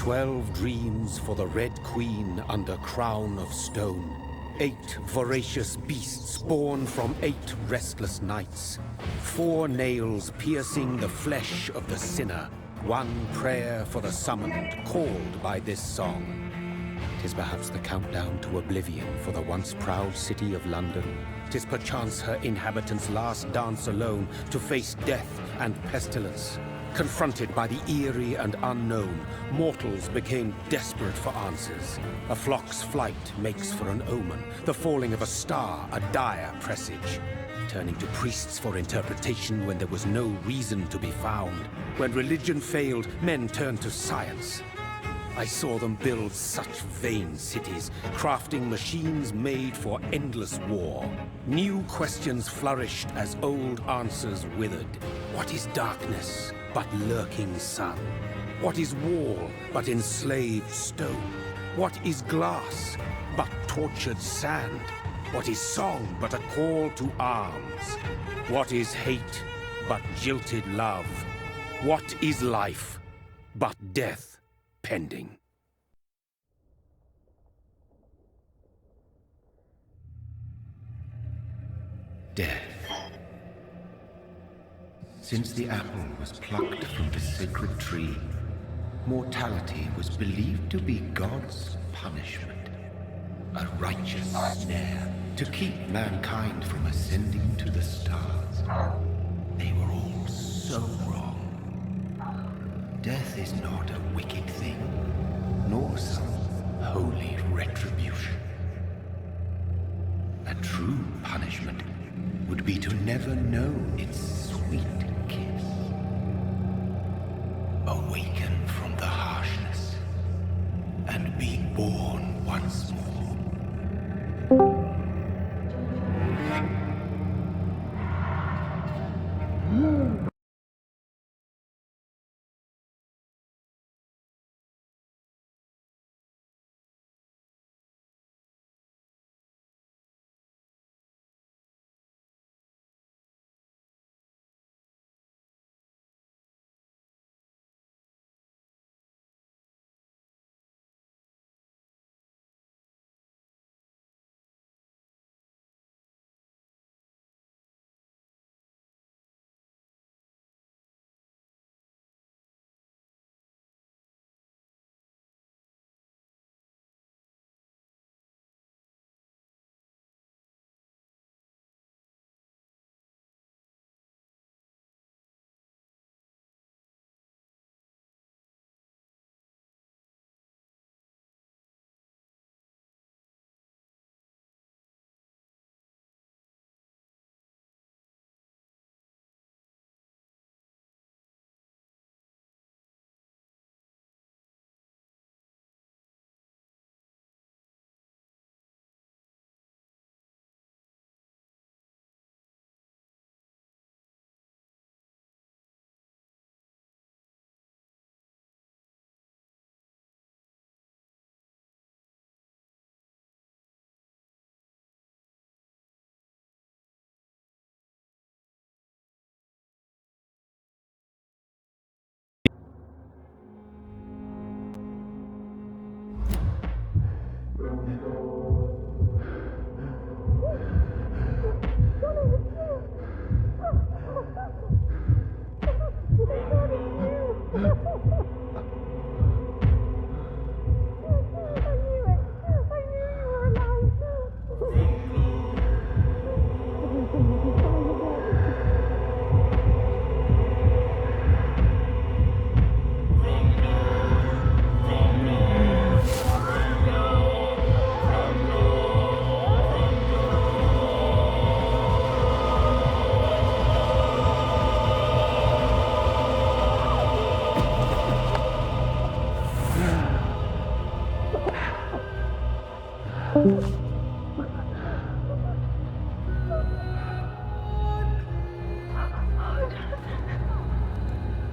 12 dreams for the Red Queen under crown of stone. 8 voracious beasts born from 8 restless nights. 4 nails piercing the flesh of the sinner. 1 prayer for the summoned, called by this song. 'Tis perhaps the countdown to oblivion for the once proud city of London. 'Tis perchance her inhabitants' last dance alone to face death and pestilence. Confronted by the eerie and unknown, mortals became desperate for answers. A flock's flight makes for an omen, the falling of a star a dire presage. Turning to priests for interpretation when there was no reason to be found. When religion failed, men turned to science. I saw them build such vain cities, crafting machines made for endless war. New questions flourished as old answers withered. What is darkness but lurking sun? What is wall but enslaved stone? What is glass but tortured sand? What is song but a call to arms? What is hate but jilted love? What is life but death pending? Death. Since the apple was plucked from the sacred tree, mortality was believed to be God's punishment. A righteous snare to keep mankind from ascending to the stars. They were all so wrong. Death is not a wicked thing, nor some holy retribution. A true punishment would be to never know its sweet kiss. Awaken from the harshness and be born once more.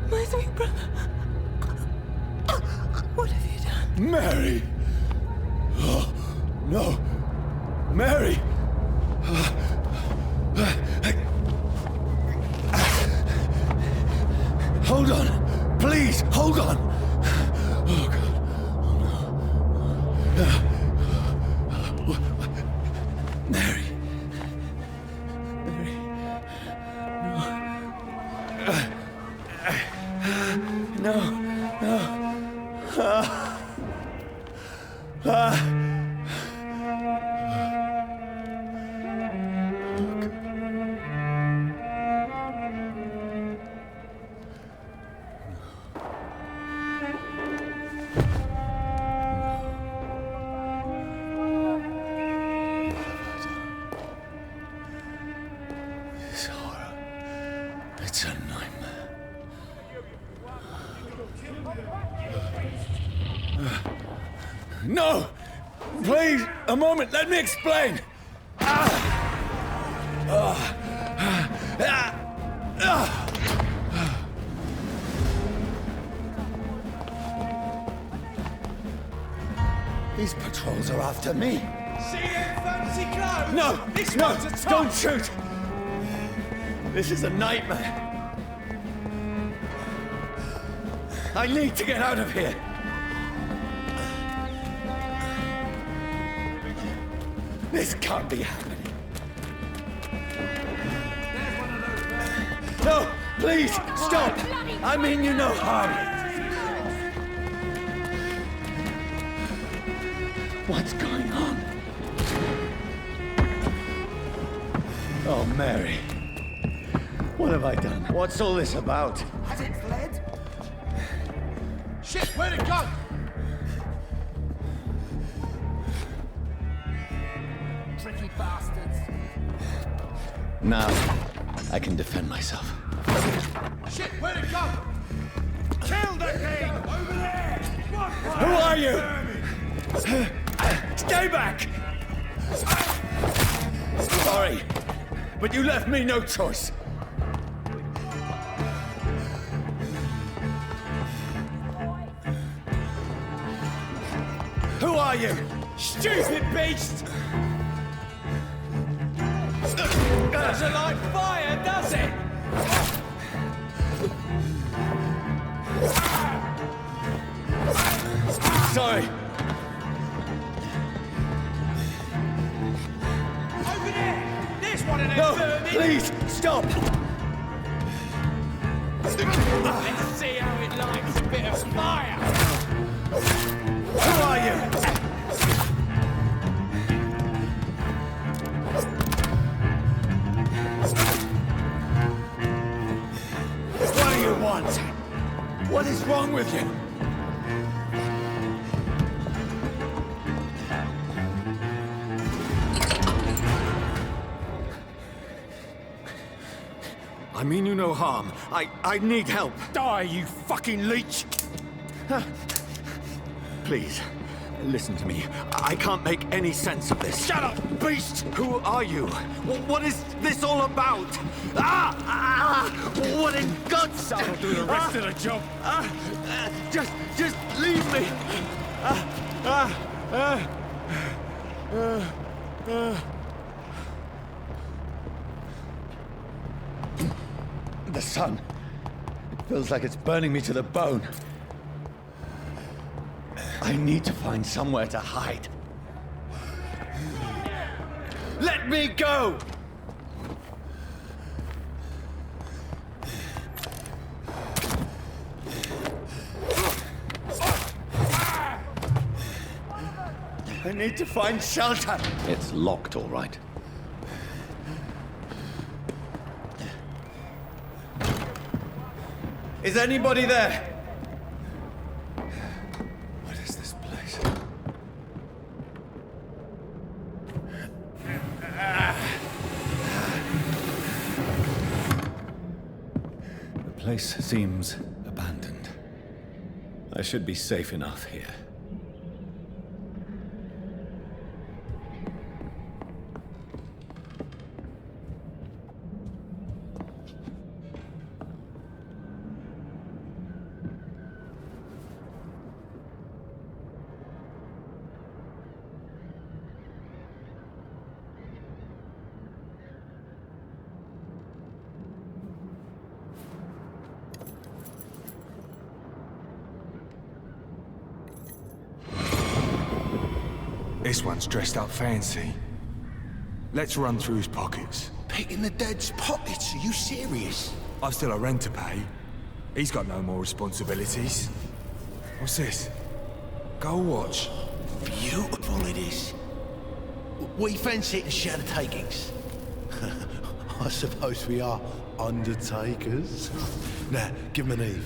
My sweet brother. What have you done? Mary! Oh, no! Mary! Hold on! Please, hold on! Oh, God. No! Please, a moment, let me explain! These patrols are after me. See them fancy clothes? No! This No! one's a top! Don't shoot! This is a nightmare. I need to get out of here. This can't be happening. No! Please! Stop! I mean you no harm. What's going on? Oh, Mary. What have I done? What's all this about? Has it fled? Shit, where'd it go? Tricky bastards. Now, I can defend myself. Shit, where'd it go? Kill the thing! Over there! Who are you? Stay back! Sorry, but you left me no choice. Who are you? Stupid beast! Doesn't like fire, does it? Sorry. Over there! There's one of them No, vermin! please, stop! Let's see how it likes a bit of fire! Who are you? What do you want? What is wrong with you? I mean you no harm. I need help. Die, you fucking leech! Please, listen to me. I can't make any sense of this. Shut up, beast! Who are you? What is this all about? What in God's name? I'll do the rest of the job. Just leave me. The sun. It feels like it's burning me to the bone. I need to find somewhere to hide. Let me go! I need to find shelter. It's locked, all right. Is anybody there? What is this place? The place seems abandoned. I should be safe enough here. This one's dressed up fancy. Let's run through his pockets. Picking the dead's pockets? Are you serious? I've still a rent to pay. He's got no more responsibilities. What's this? Gold watch. Beautiful it is. We fancy it and share the takings. I suppose we are undertakers. Now, give him an Eve.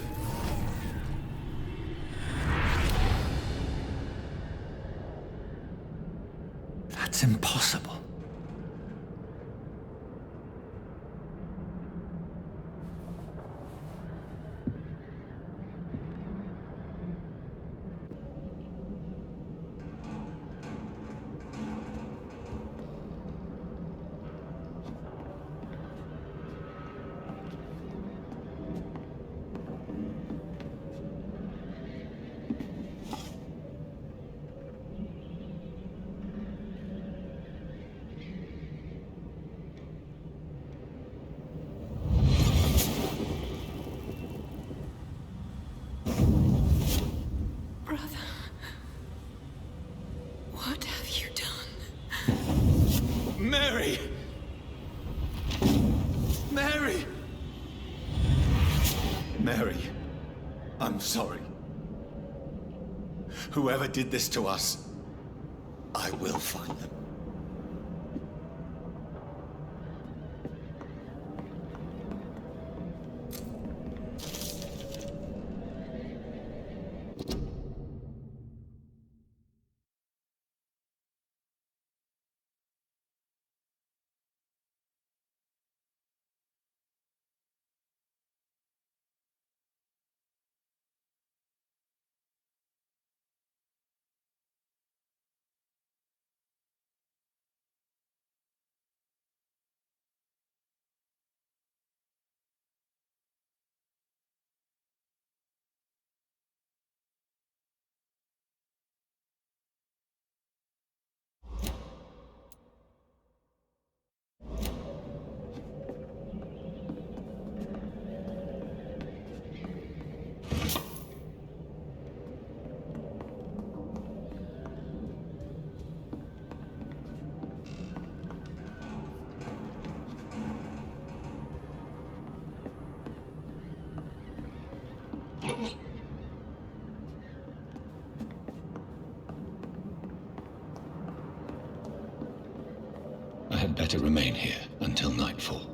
That's impossible. I'm sorry. Whoever did this to us, I will find them. I had better remain here until nightfall.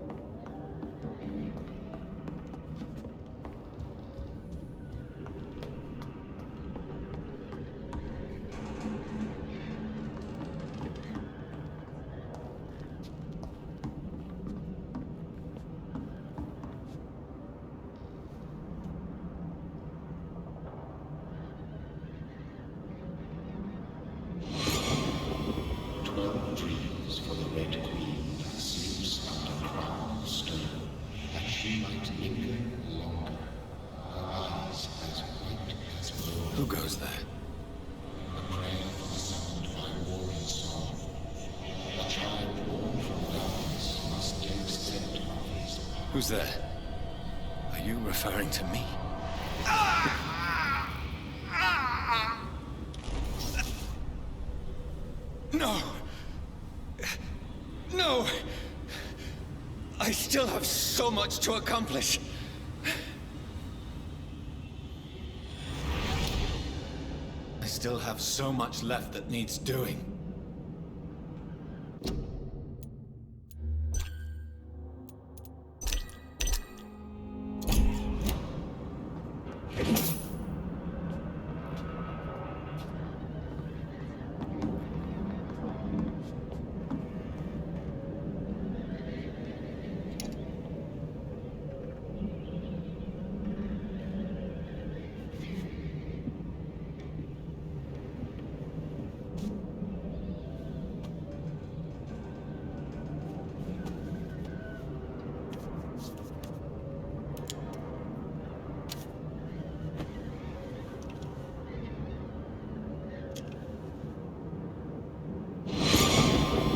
Who goes there? Who's there? Are you referring to me? No! No! I still have so much to accomplish. I still have so much left that needs doing.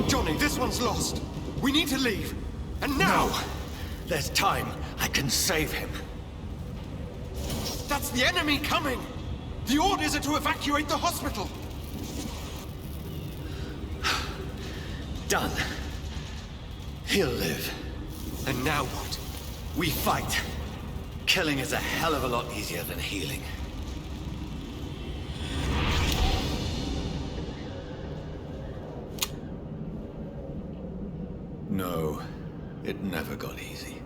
Johnny, this one's lost. We need to leave. And now! No! There's time. I can save him. That's the enemy coming! The orders are to evacuate the hospital! Done. He'll live. And now what? We fight. Killing is a hell of a lot easier than healing. No, it never got easy.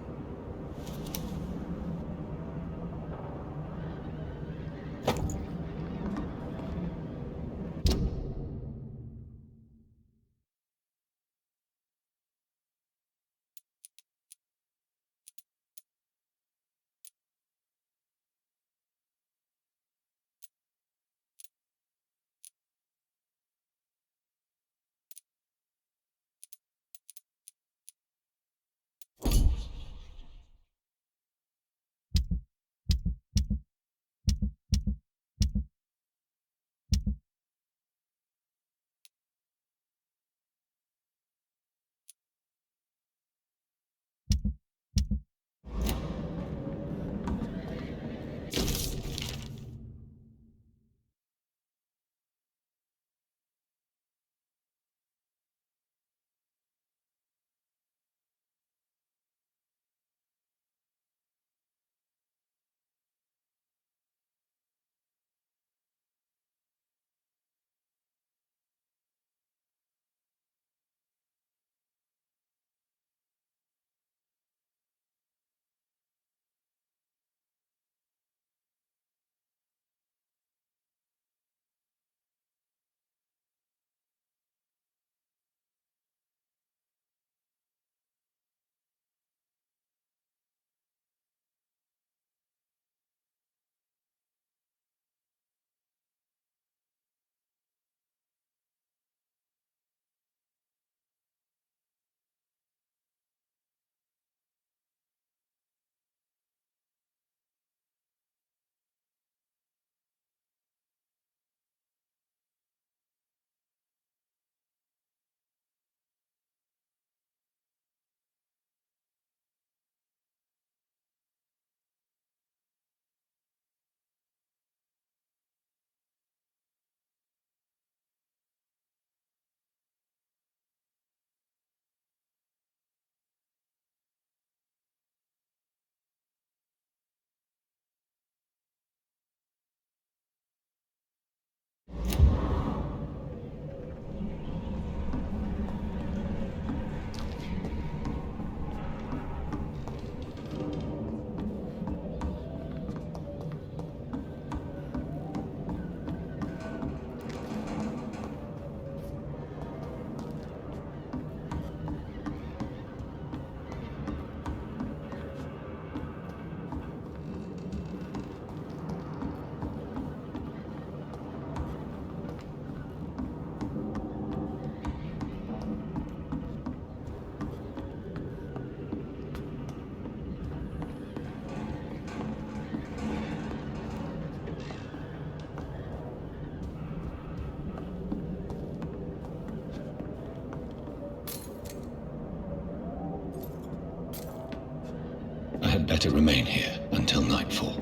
had better remain here until nightfall.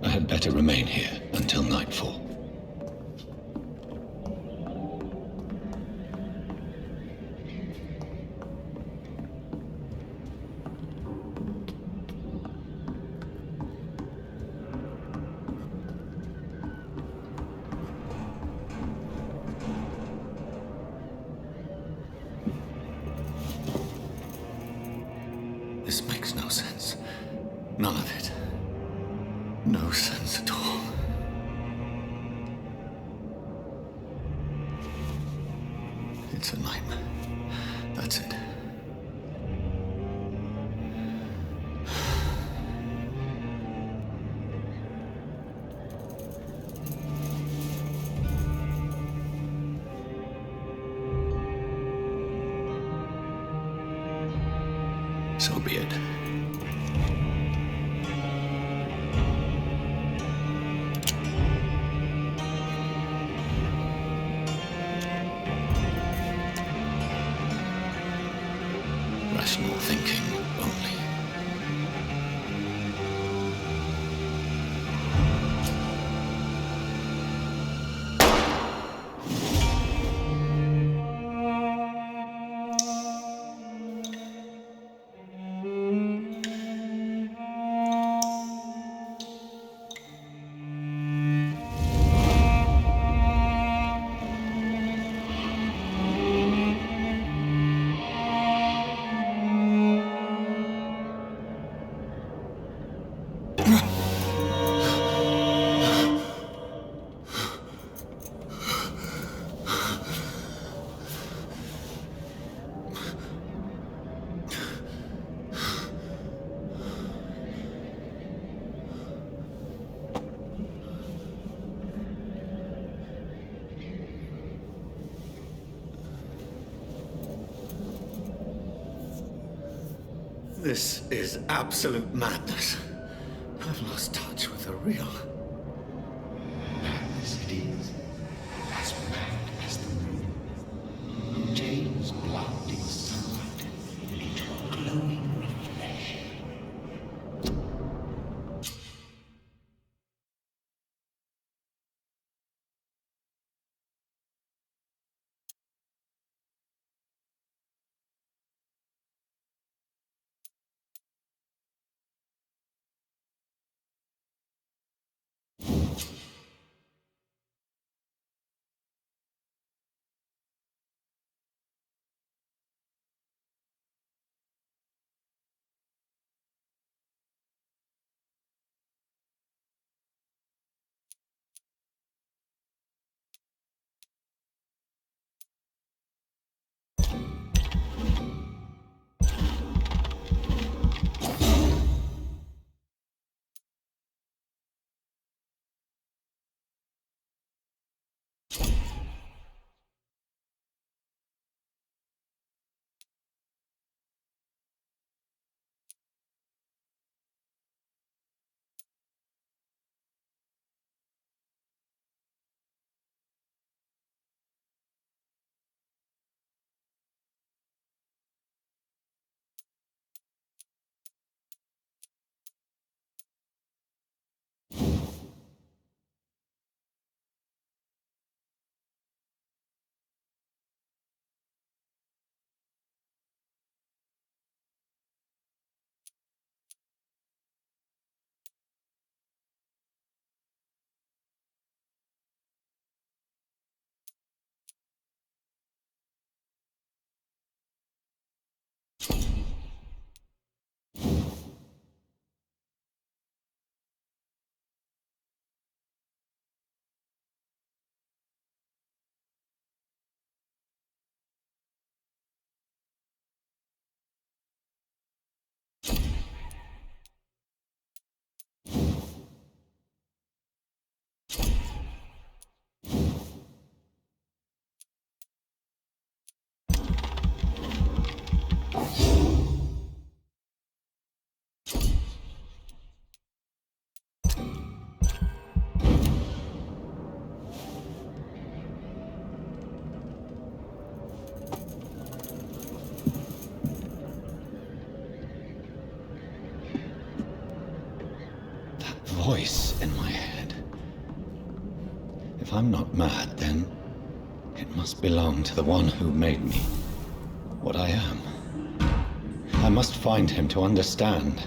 I had better remain here until nightfall. This makes no sense. None of it. No sense at all. It's a nightmare. That's it. So be it. Rational thinking only. This is absolute madness. I've lost touch with the real. Madness it is. As mad as the moon. Jane's blood inside. Little glowing voice in my head. If I'm not mad, then it must belong to the one who made me what I am. I must find him to understand.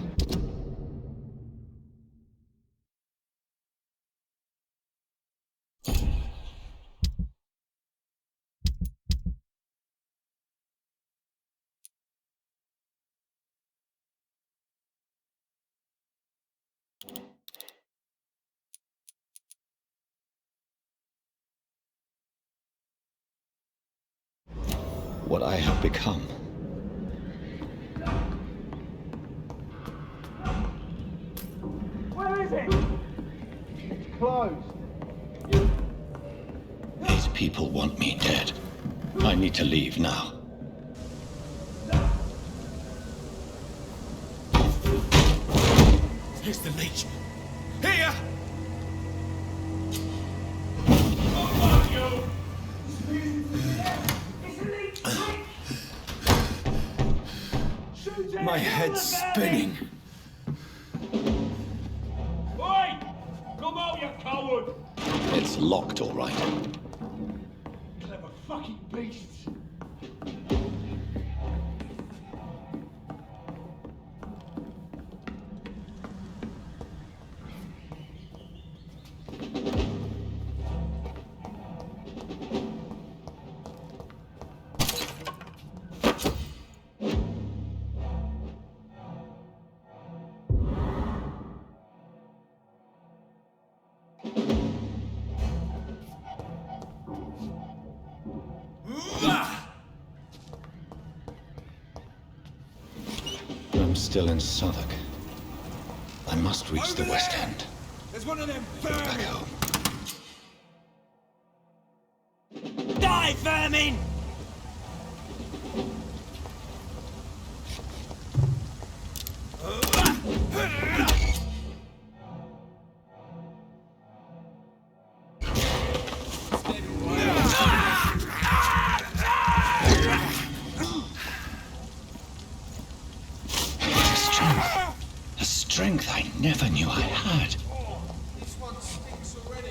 What I have become. Where is it? It's closed. These people want me dead. I need to leave now. Here's the leech. Here! My head's spinning. Oi! Come out, you coward! It's locked, all right. Clever fucking beasts! I'm still in Southwark. I must reach the West End. There's one of them Back vermin! home. Die, vermin! A strength I never knew I had. This one stinks already.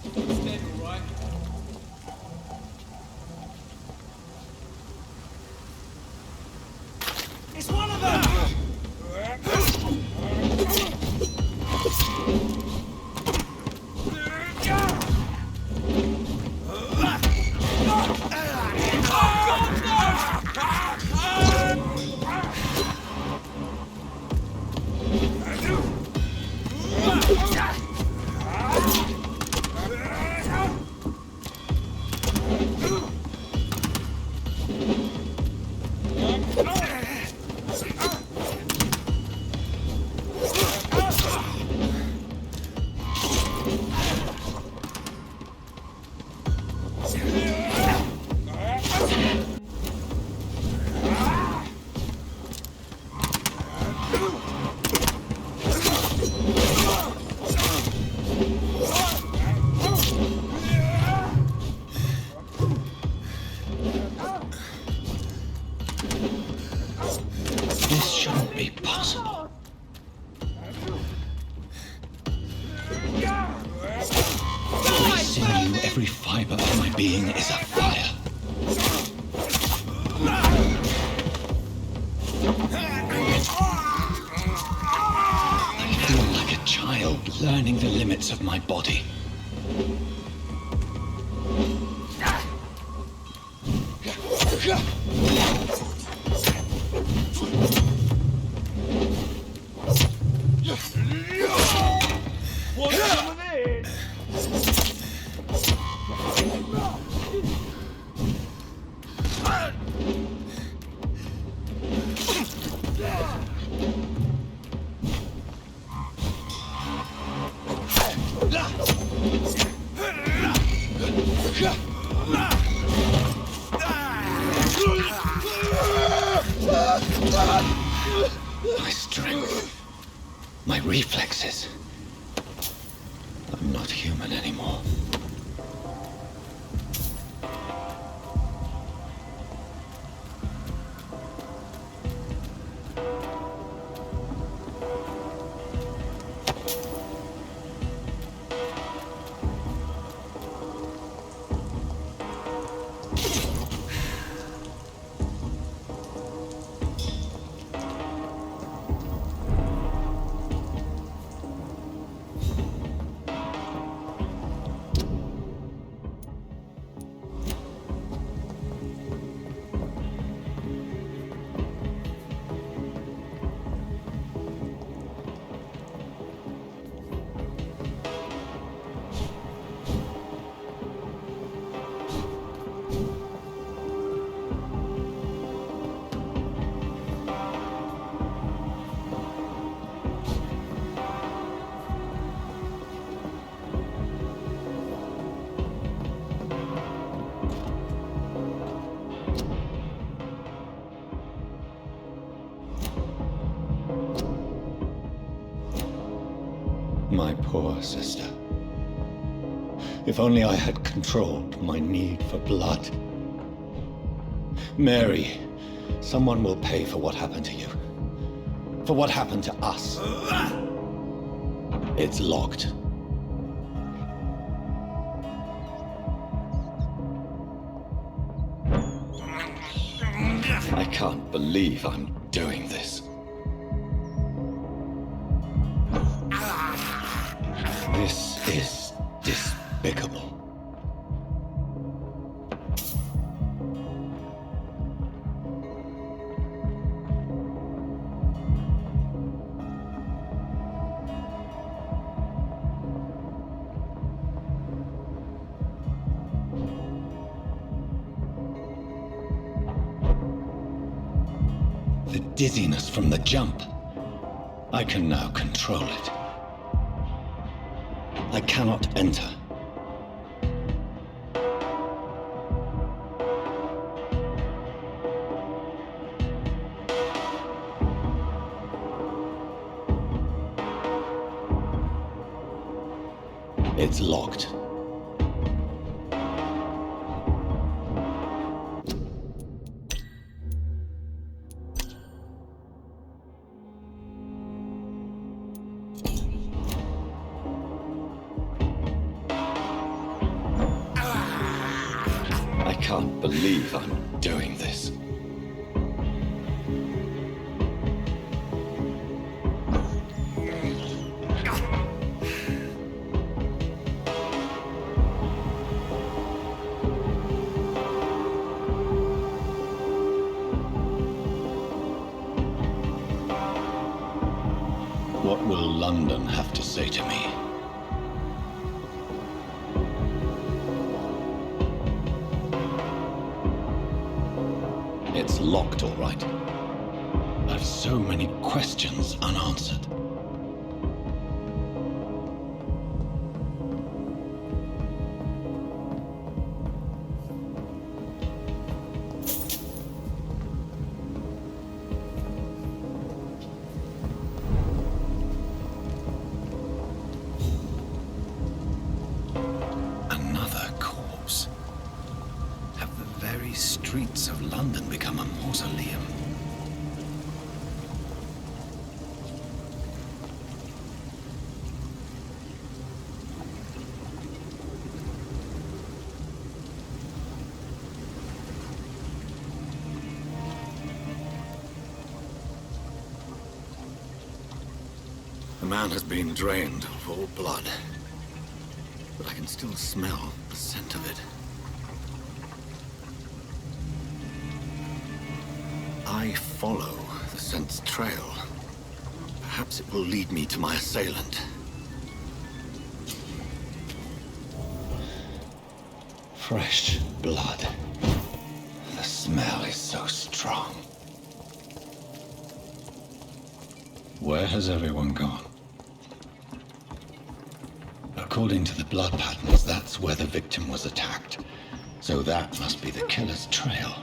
It's dead, all right. It's one of them! This shouldn't be possible. Every sinew, every fiber of my being is afire. I feel like a child learning the limits of my body. Want some of this? My strength. My reflexes. I'm not human anymore. My poor sister. If only I had controlled my need for blood. Mary, someone will pay for what happened to you. For what happened to us. It's locked. I can't believe I'm doing this. This is despicable. The dizziness from the jump. I can now control it. I cannot enter. It's locked. I can't believe I'm doing this. What will London have to say to me? It's locked, all right. I've so many questions unanswered. Another corpse. Have the very streets of London become a mausoleum? The man has been drained of all blood, but I can still smell the scent of it. I follow the scent's trail. Perhaps it will lead me to my assailant. Fresh blood. The smell is so strong. Where has everyone gone? According to the blood patterns, that's where the victim was attacked. So that must be the killer's trail.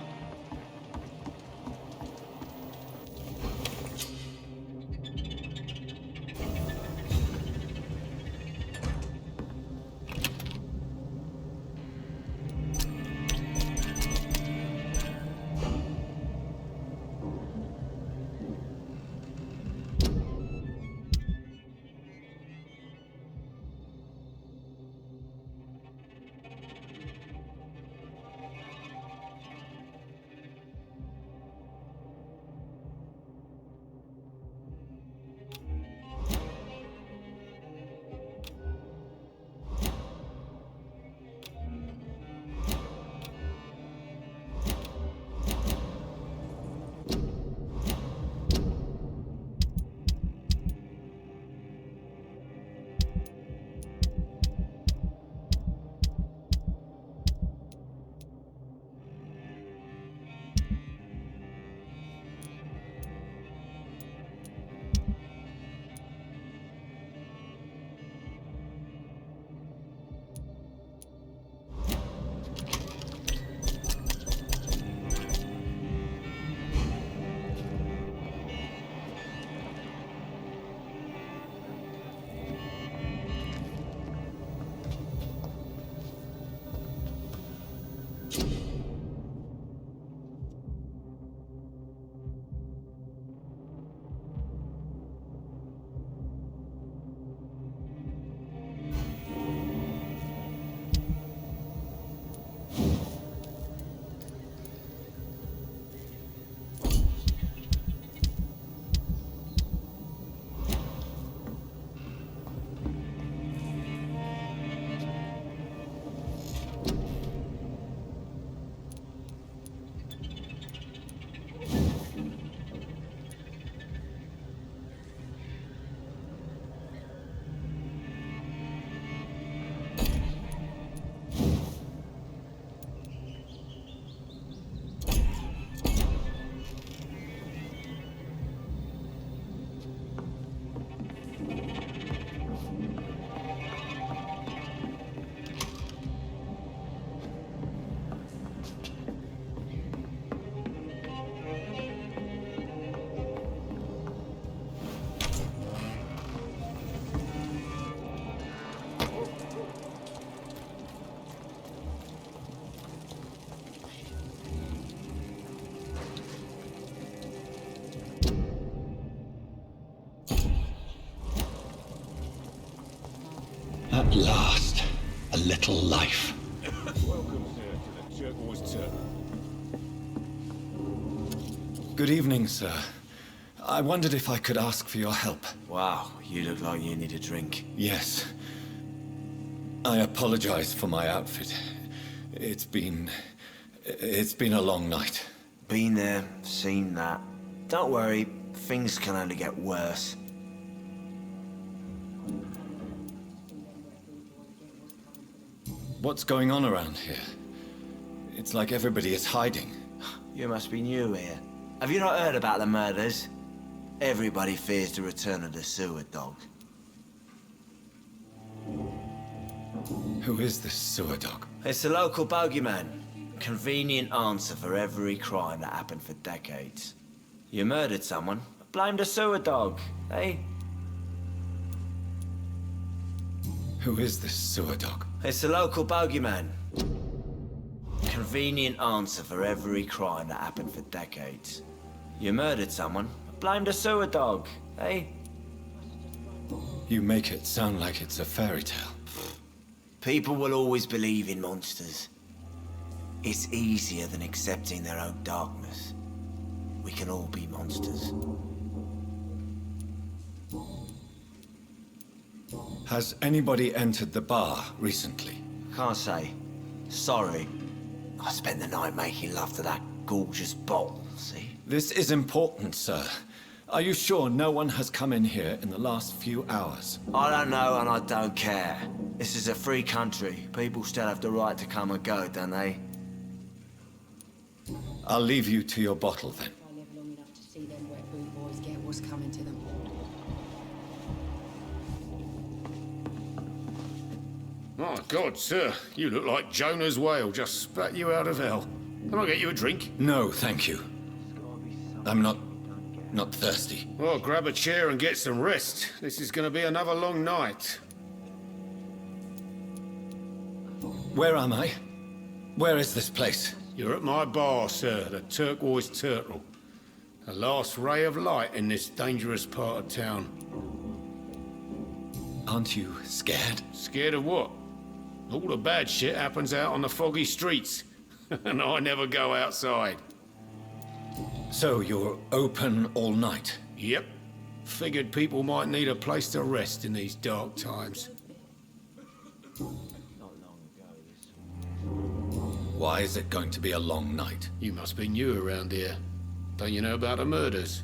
At last, a little life. Welcome, sir, to the Turquoise Turtle. Good evening, sir. I wondered if I could ask for your help. Wow, you look like you need a drink. Yes. I apologize for my outfit. It's been a long night. Been there, seen that. Don't worry, things can only get worse. What's going on around here? It's like everybody is hiding. You must be new here. Have you not heard about the murders? Everybody fears the return of the sewer dog. Who is this sewer dog? It's the local bogeyman. Convenient answer for every crime that happened for decades. You murdered someone, blame the sewer dog, eh? Who is this sewer dog? It's the local bogeyman. Convenient answer for every crime that happened for decades. You murdered someone, blame the sewer dog, eh? You make it sound like it's a fairy tale. People will always believe in monsters. It's easier than accepting their own darkness. We can all be monsters. Has anybody entered the bar recently? Can't say. Sorry. I spent the night making love to that gorgeous bottle, see? This is important, sir. Are you sure no one has come in here in the last few hours? I don't know and I don't care. This is a free country. People still have the right to come and go, don't they? I'll leave you to your bottle then. I live long enough to see them wet boot boys get what's coming to them. My God, sir, you look like Jonah's whale just spat you out of hell. Can I get you a drink? No, thank you. I'm not thirsty. Well, grab a chair and get some rest. This is going to be another long night. Where am I? Where is this place? You're at my bar, sir, the Turquoise Turtle. The last ray of light in this dangerous part of town. Aren't you scared? Scared of what? All the bad shit happens out on the foggy streets. And I never go outside. So you're open all night? Yep. Figured people might need a place to rest in these dark times. Why is it going to be a long night? You must be new around here. Don't you know about the murders?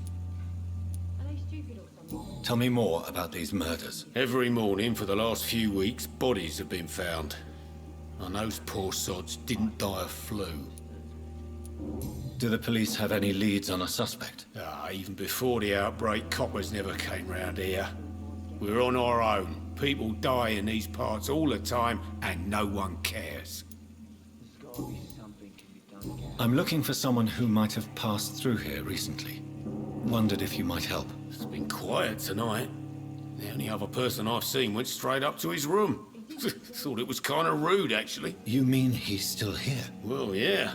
Tell me more about these murders. Every morning for the last few weeks, bodies have been found. And those poor sods didn't die of flu. Do the police have any leads on a suspect? Even before the outbreak, coppers never came round here. We're on our own. People die in these parts all the time, and no one cares. I'm looking for someone who might have passed through here recently. Wondered if you might help. It's been quiet tonight. The only other person I've seen went straight up to his room. Thought it was kind of rude, actually. You mean he's still here? Well, yeah.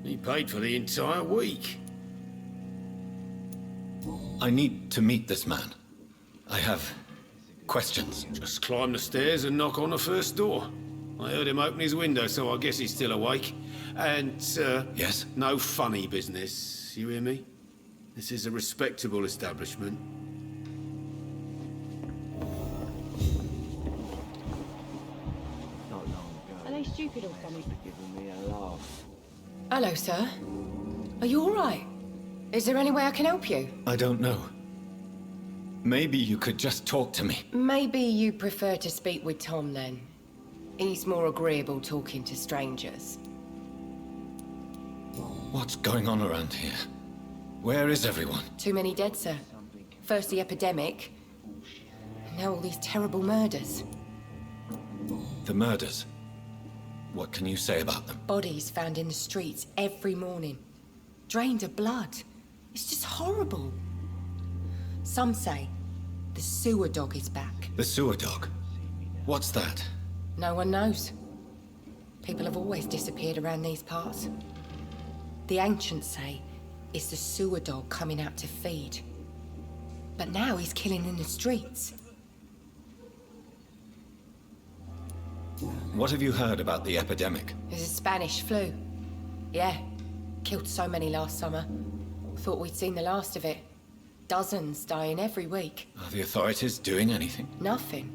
He paid for the entire week. I need to meet this man. I have questions. Just climb the stairs and knock on the first door. I heard him open his window, so I guess he's still awake. And, Yes? no funny business. You hear me? This is a respectable establishment. Are they stupid or something? Hello, sir. Are you all right? Is there any way I can help you? I don't know. Maybe you could just talk to me. Maybe you prefer to speak with Tom then. He's more agreeable talking to strangers. What's going on around here? Where is everyone? Too many dead, sir. First the epidemic, now all these terrible murders. The murders. What can you say about them? Bodies found in the streets every morning. Drained of blood. It's just horrible. Some say the sewer dog is back. The sewer dog? What's that? No one knows. People have always disappeared around these parts. The ancients say it's the sewer dog coming out to feed. But now he's killing in the streets. What have you heard about the epidemic? It's a Spanish flu. Yeah. Killed so many last summer. Thought we'd seen the last of it. Dozens dying every week. Are the authorities doing anything? Nothing.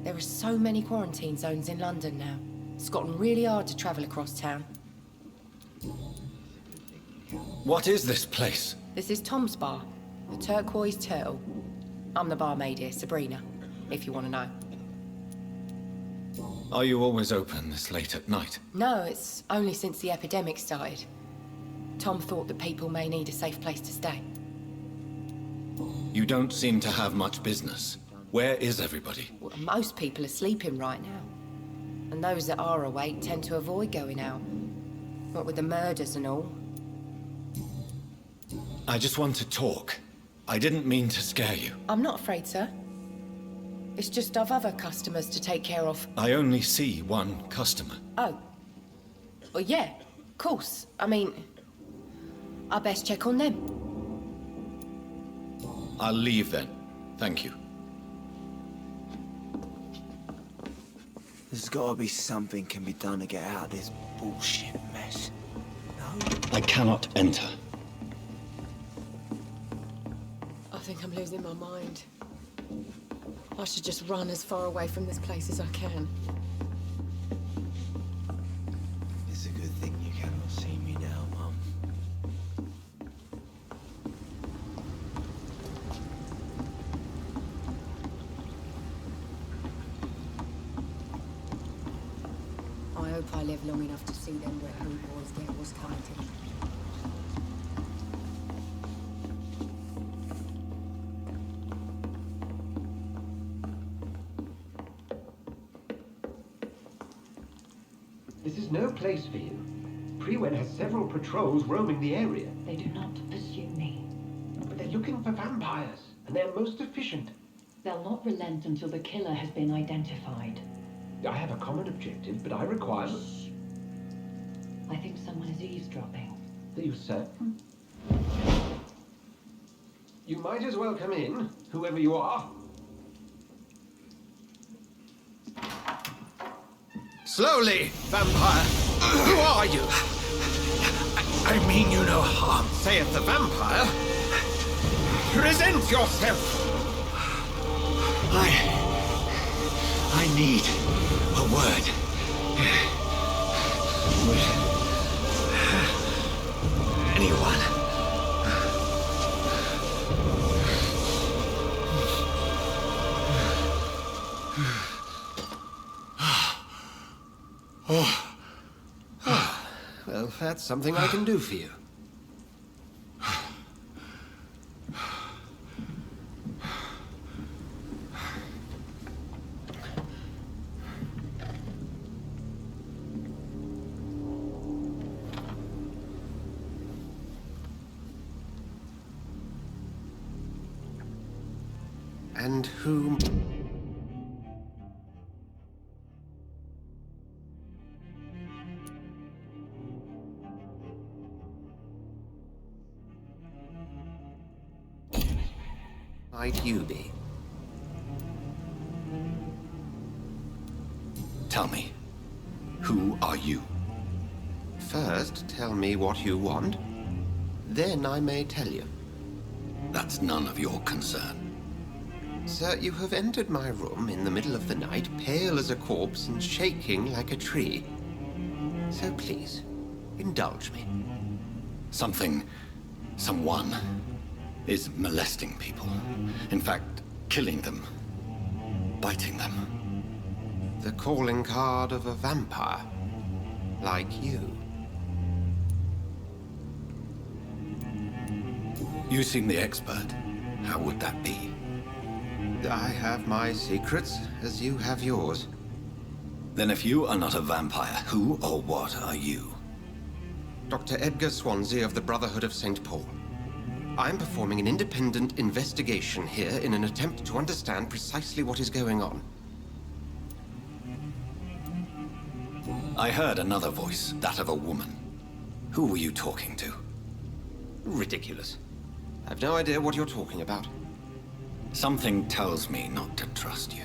There are so many quarantine zones in London now. It's gotten really hard to travel across town. What is this place? This is Tom's bar, the Turquoise Turtle. I'm the barmaid here, Sabrina, if you want to know. Are you always open this late at night? No, it's only since the epidemic started. Tom thought that people may need a safe place to stay. You don't seem to have much business. Where is everybody? Well, most people are sleeping right now. And those that are awake tend to avoid going out. What with the murders and all. I just want to talk. I didn't mean to scare you. I'm not afraid, sir. It's just I've other customers to take care of. I only see one customer. Oh. Well, yeah, of course. I mean, I best check on them. I'll leave then. Thank you. There's gotta be something can be done to get out of this bullshit mess. No? I cannot enter. I think I'm losing my mind. I should just run as far away from this place as I can. It's a good thing you cannot see me now, Mum. I hope I live long enough to see them where blue boys get what's coming to them. This is no place for you. Prewen has several patrols roaming the area. They do not pursue me. But they're looking for vampires, and they're most efficient. They'll not relent until the killer has been identified. I have a common objective, but I require... Shh. I think someone is eavesdropping. Are you certain? You might as well come in, whoever you are. Slowly, vampire! Who are you? I mean you no harm. Saith the vampire. Present yourself! I need a word. Anyone? Well, that's something I can do for you. And whom... might you be? Tell me, who are you? First, tell me what you want. Then I may tell you. That's none of your concern. Sir, you have entered my room in the middle of the night, pale as a corpse and shaking like a tree. So please, indulge me. Someone is molesting people. In fact, killing them. Biting them. The calling card of a vampire. Like you. You seem the expert. How would that be? I have my secrets, as you have yours. Then if you are not a vampire, who or what are you? Dr. Edgar Swansea of the Brotherhood of St. Paul. I'm performing an independent investigation here in an attempt to understand precisely what is going on. I heard another voice, that of a woman. Who were you talking to? Ridiculous. I've no idea what you're talking about. Something tells me not to trust you.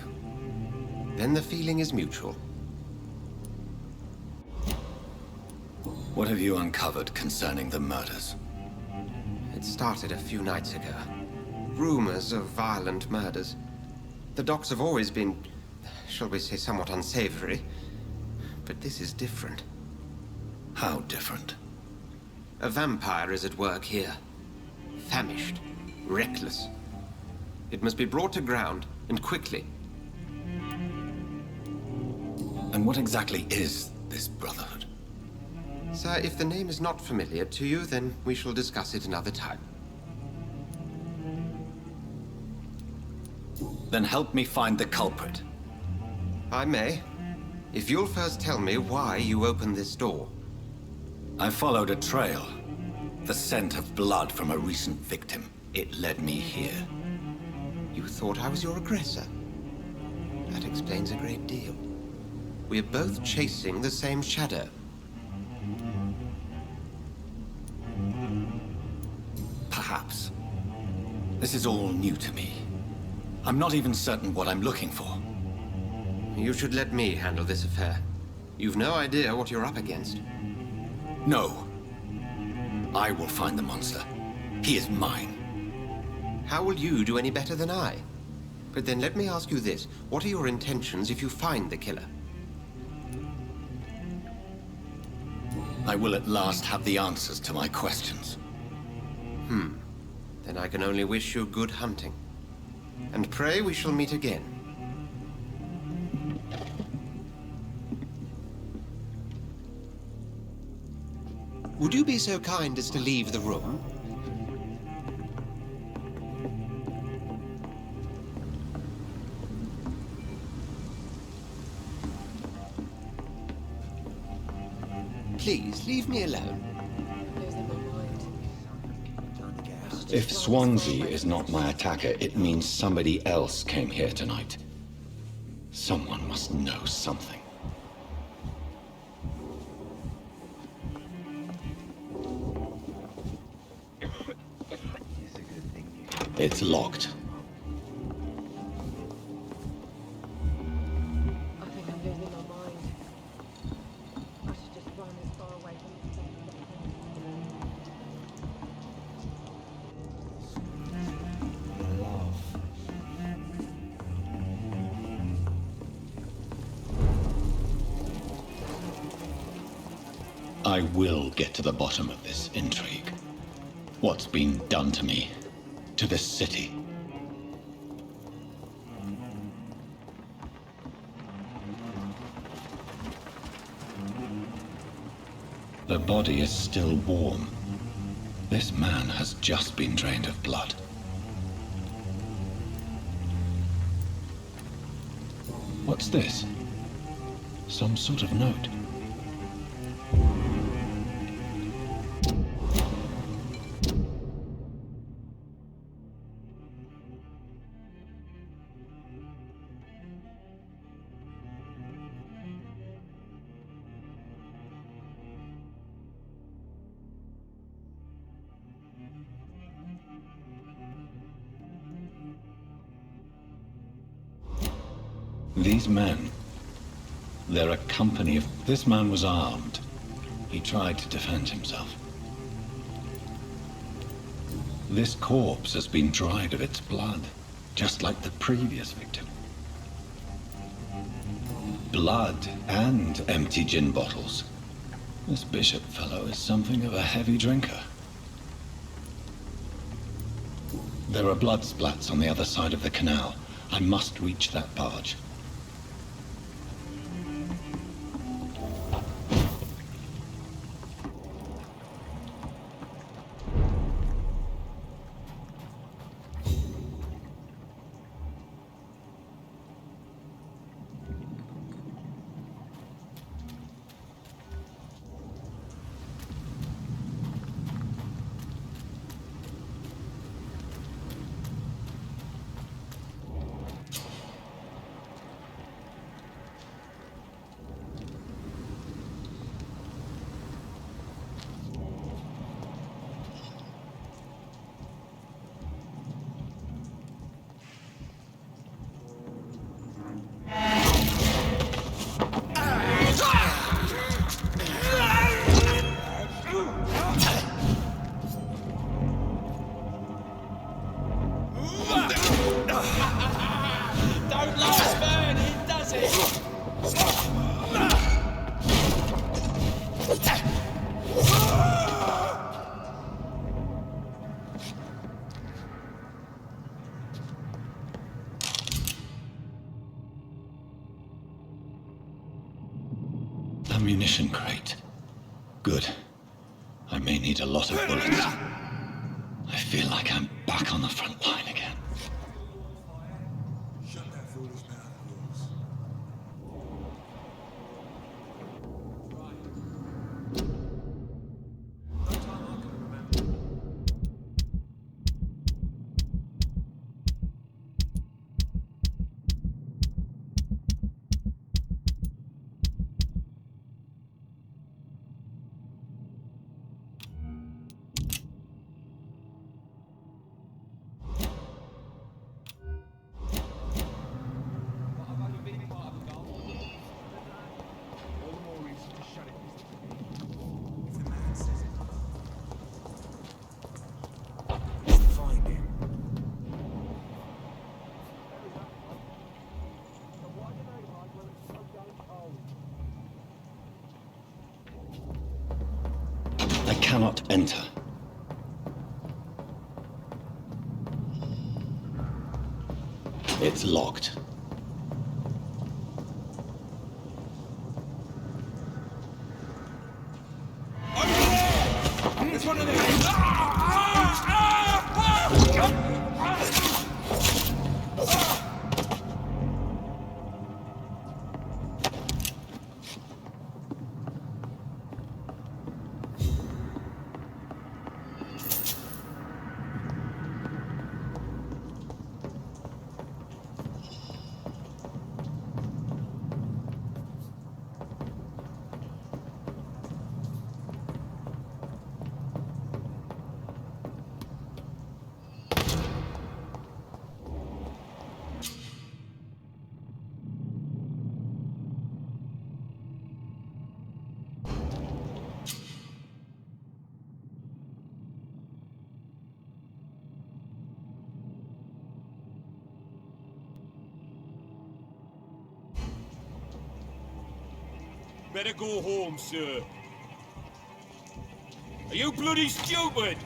then the feeling is mutual. What have you uncovered concerning the murders? It started a few nights ago. Rumors of violent murders. The docks have always been, shall we say, somewhat unsavory. But this is different. How different? A vampire is at work here. Famished. Reckless. It must be brought to ground, and quickly. And what exactly is this Brotherhood? Sir, if the name is not familiar to you, then we shall discuss it another time. Then help me find the culprit. I may. If you'll first tell me why you opened this door. I followed a trail. The scent of blood from a recent victim. It led me here. You thought I was your aggressor? That explains a great deal. We're both chasing the same shadow. Perhaps. This is all new to me. I'm not even certain what I'm looking for. You should let me handle this affair. You've no idea what you're up against. No. I will find the monster. He is mine. How will you do any better than I? But then let me ask you this. What are your intentions if you find the killer? I will at last have the answers to my questions. Then I can only wish you good hunting. And pray we shall meet again. Would you be so kind as to leave the room? Please, leave me alone. If Swansea is not my attacker, it means somebody else came here tonight. Someone must know something. It's locked. I think I'm losing my mind. I should just run as far away from this place as I will get to the bottom of this intrigue. What's been done to me? To this city? The body is still warm. This man has just been drained of blood. What's this? Some sort of note. These men, they're a company of... This man was armed. He tried to defend himself. This corpse has been dried of its blood, just like the previous victim. Blood and empty gin bottles. This bishop fellow is something of a heavy drinker. There are blood splats on the other side of the canal. I must reach that barge. ammunition crate. Good. I may need a lot of bullets. I feel like I'm back on the front line again. Shut that foolish mouth of yours. I cannot enter. It's locked. There's one of them! Better go home, sir. Are you bloody stupid?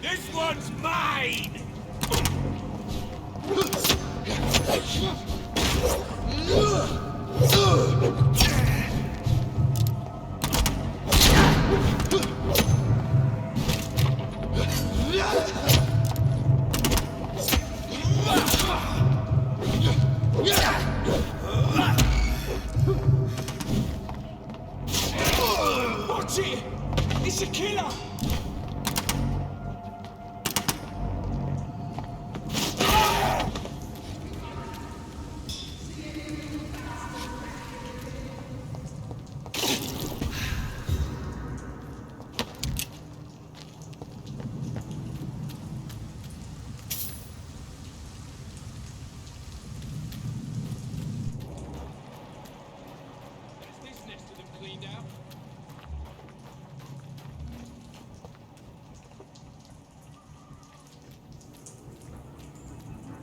This one's mine! Watch it! It's a killer!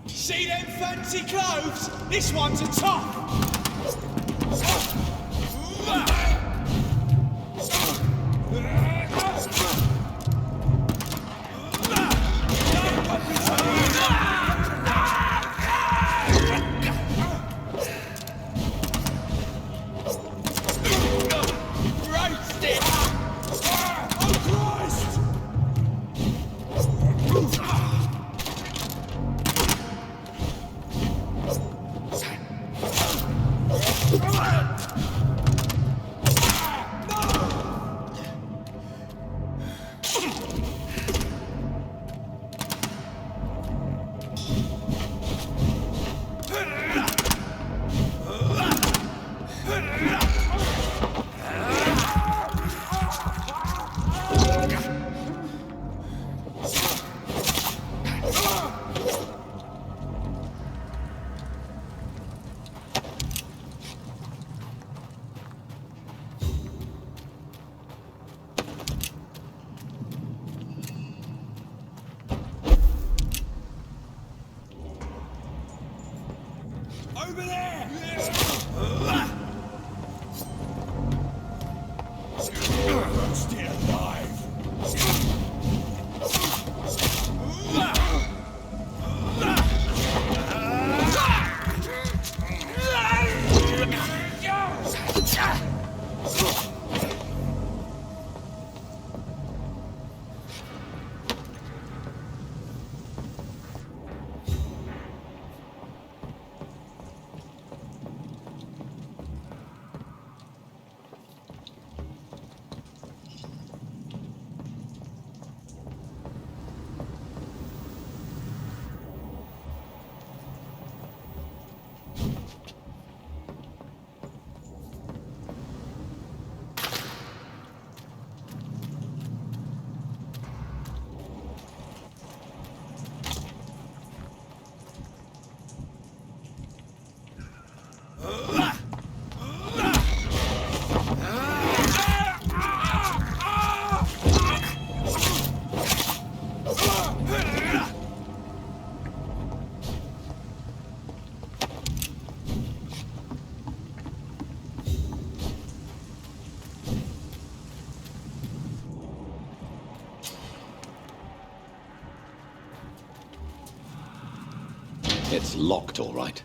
See them fancy clothes? This one's a top! It's locked, all right.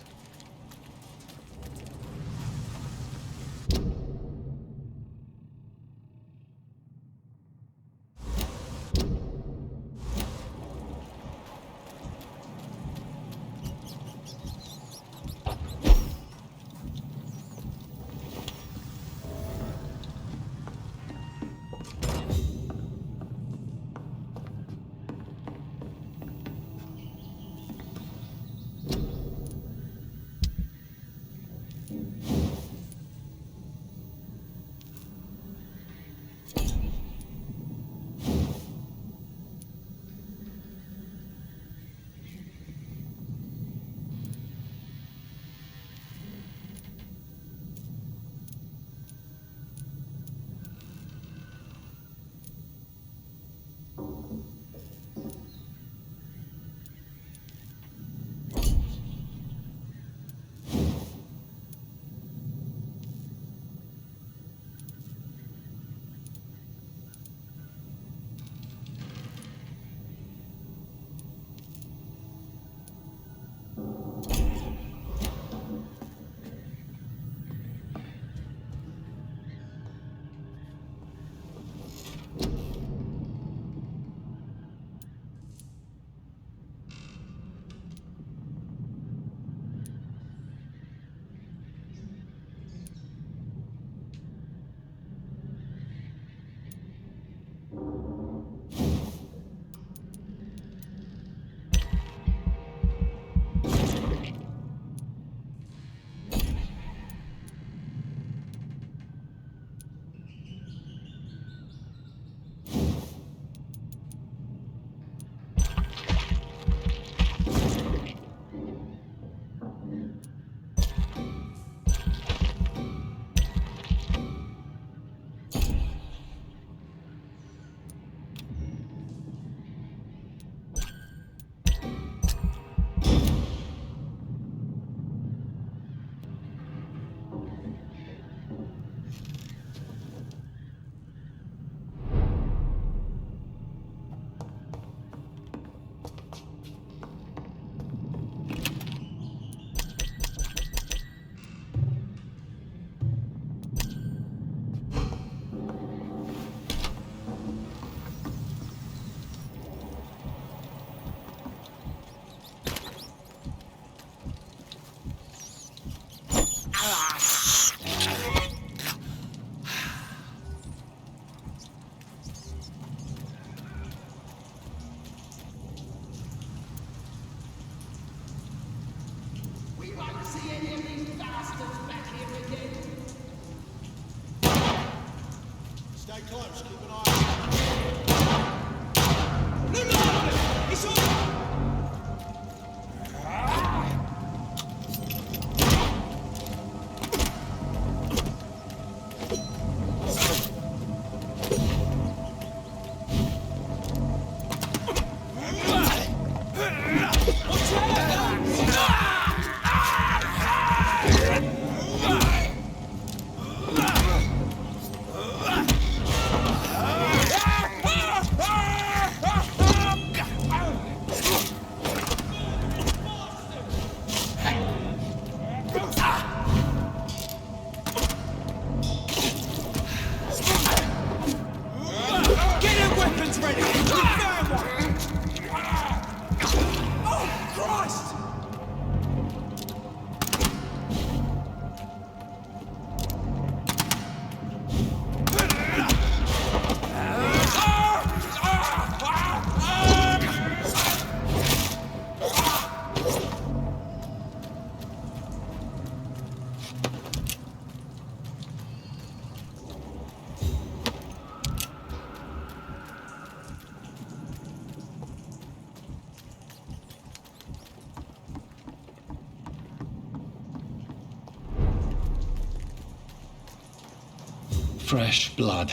Fresh blood.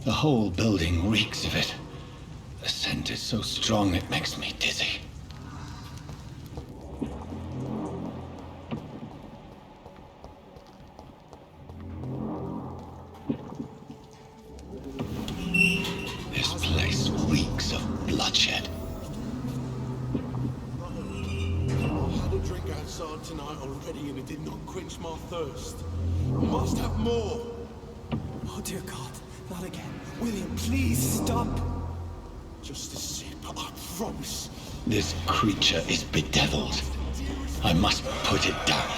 The whole building reeks of it. The scent is so strong it makes me dizzy. This place reeks of bloodshed. already and it did not quench my thirst. Must have more. Oh, dear God. Not again. William, please stop. Just a sip, I promise. This creature is bedeviled. I must put it down.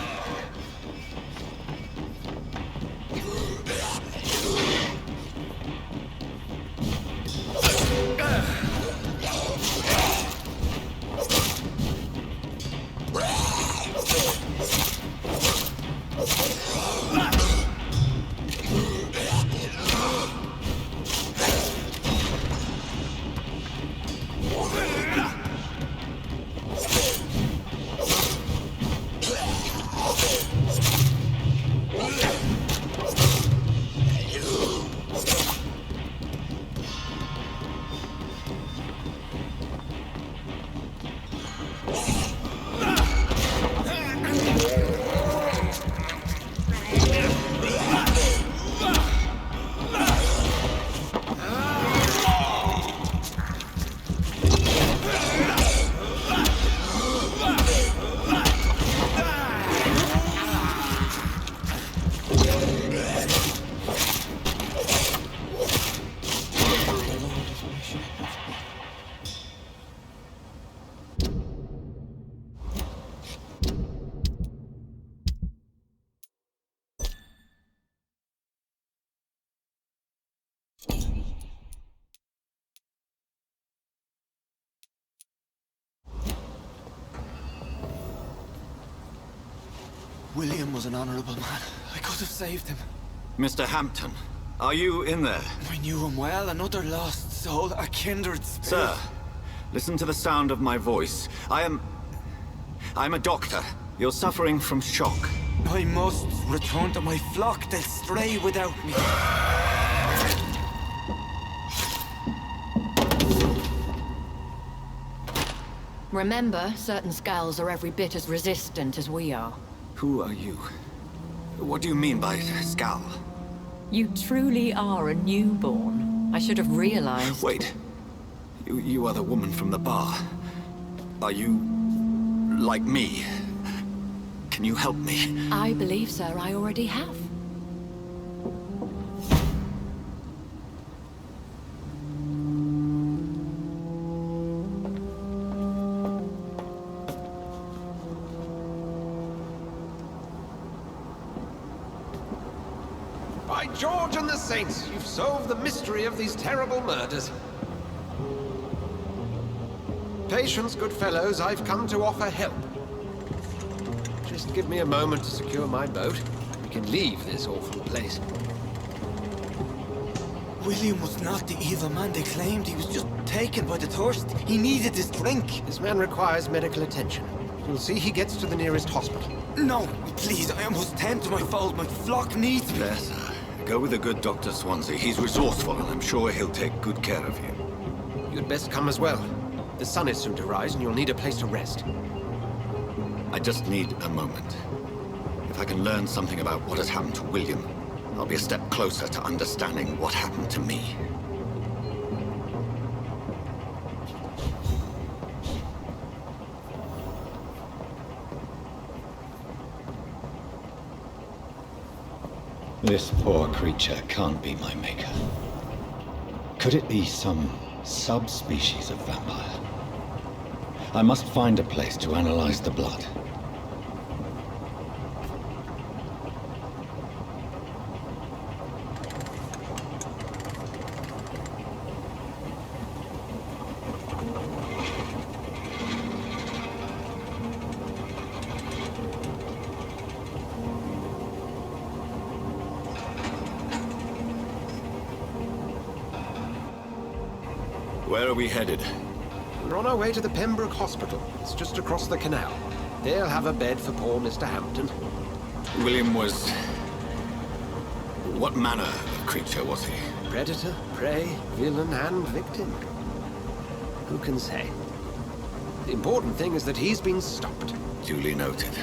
William was an honorable man. I could have saved him. Mr. Hampton, are you in there? I knew him well, another lost soul, a kindred spirit. Sir, listen to the sound of my voice. I'm a doctor. You're suffering from shock. I must return to my flock. They'll stray without me. Remember, certain skals are every bit as resistant as we are. Who are you? What do you mean by skal? You truly are a newborn. I should have realized. Wait. You are the woman from the bar. Are you... like me? Can you help me? I believe, sir, I already have. By George and the Saints, you've solved the mystery of these terrible murders. Patience, good fellows, I've come to offer help. Just give me a moment to secure my boat. We can leave this awful place. William was not the evil man they claimed. He was just taken by the thirst. He needed this drink. This man requires medical attention. You'll see he gets to the nearest hospital. No, please, I must tend to my fold. My flock needs me. There, sir. Go with the good Dr. Swansea. He's resourceful, and I'm sure he'll take good care of you. You'd best come as well. The sun is soon to rise, and you'll need a place to rest. I just need a moment. If I can learn something about what has happened to William, I'll be a step closer to understanding what happened to me. This poor creature can't be my maker. Could it be some subspecies of vampire? I must find a place to analyze the blood. Where are we headed? We're on our way to the Pembroke Hospital. It's just across the canal. They'll have a bed for poor Mr. Hampton. William was... what manner of creature was he? Predator, prey, villain, and victim. Who can say? The important thing is that he's been stopped. Duly noted.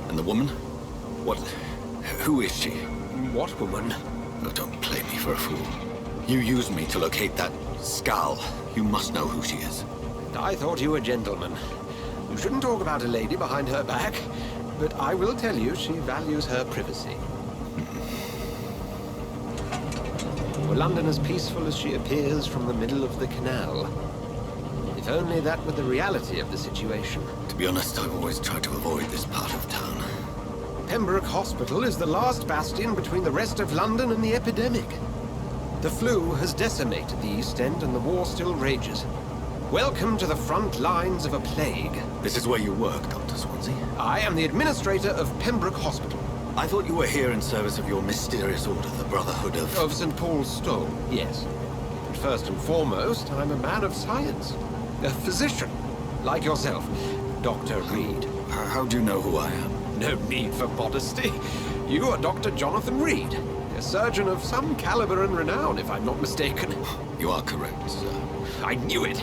And the woman? What... who is she? What woman? Oh, don't play me for a fool. You used me to locate that skal. You must know who she is. I thought you a gentleman. You shouldn't talk about a lady behind her back. but I will tell you she values her privacy. Were London as peaceful as she appears from the middle of the canal? If only that were the reality of the situation. To be honest, I've always tried to avoid this part of town. Pembroke Hospital is the last bastion between the rest of London and the epidemic. The flu has decimated the East End and the war still rages. Welcome to the front lines of a plague. This is where you work, Dr. Swansea? I am the administrator of Pembroke Hospital. I thought you were here in service of your mysterious order, the Brotherhood of... Of St. Paul's Stole, yes. But first and foremost, I'm a man of science. A physician, like yourself, Dr. Reid. How do you know who I am? No need for modesty. You are Dr. Jonathan Reid, a surgeon of some caliber and renown, if I'm not mistaken. You are correct, sir. I knew it.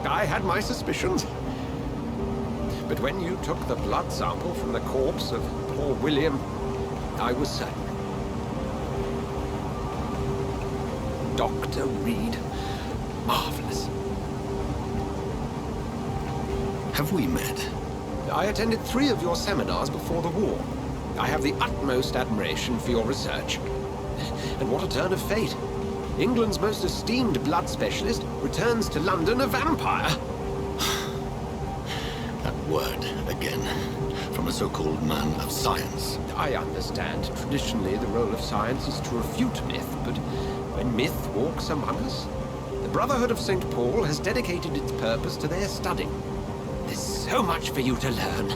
I had my suspicions. But when you took the blood sample from the corpse of poor William, I was certain. Dr. Reid. Marvelous. Have we met? I attended 3 of your seminars before the war. I have the utmost admiration for your research. And what a turn of fate. England's most esteemed blood specialist returns to London a vampire. That word, again, from a so-called man of science. I understand. Traditionally, the role of science is to refute myth, but when myth walks among us, the Brotherhood of St. Paul has dedicated its purpose to their study. There's so much for you to learn.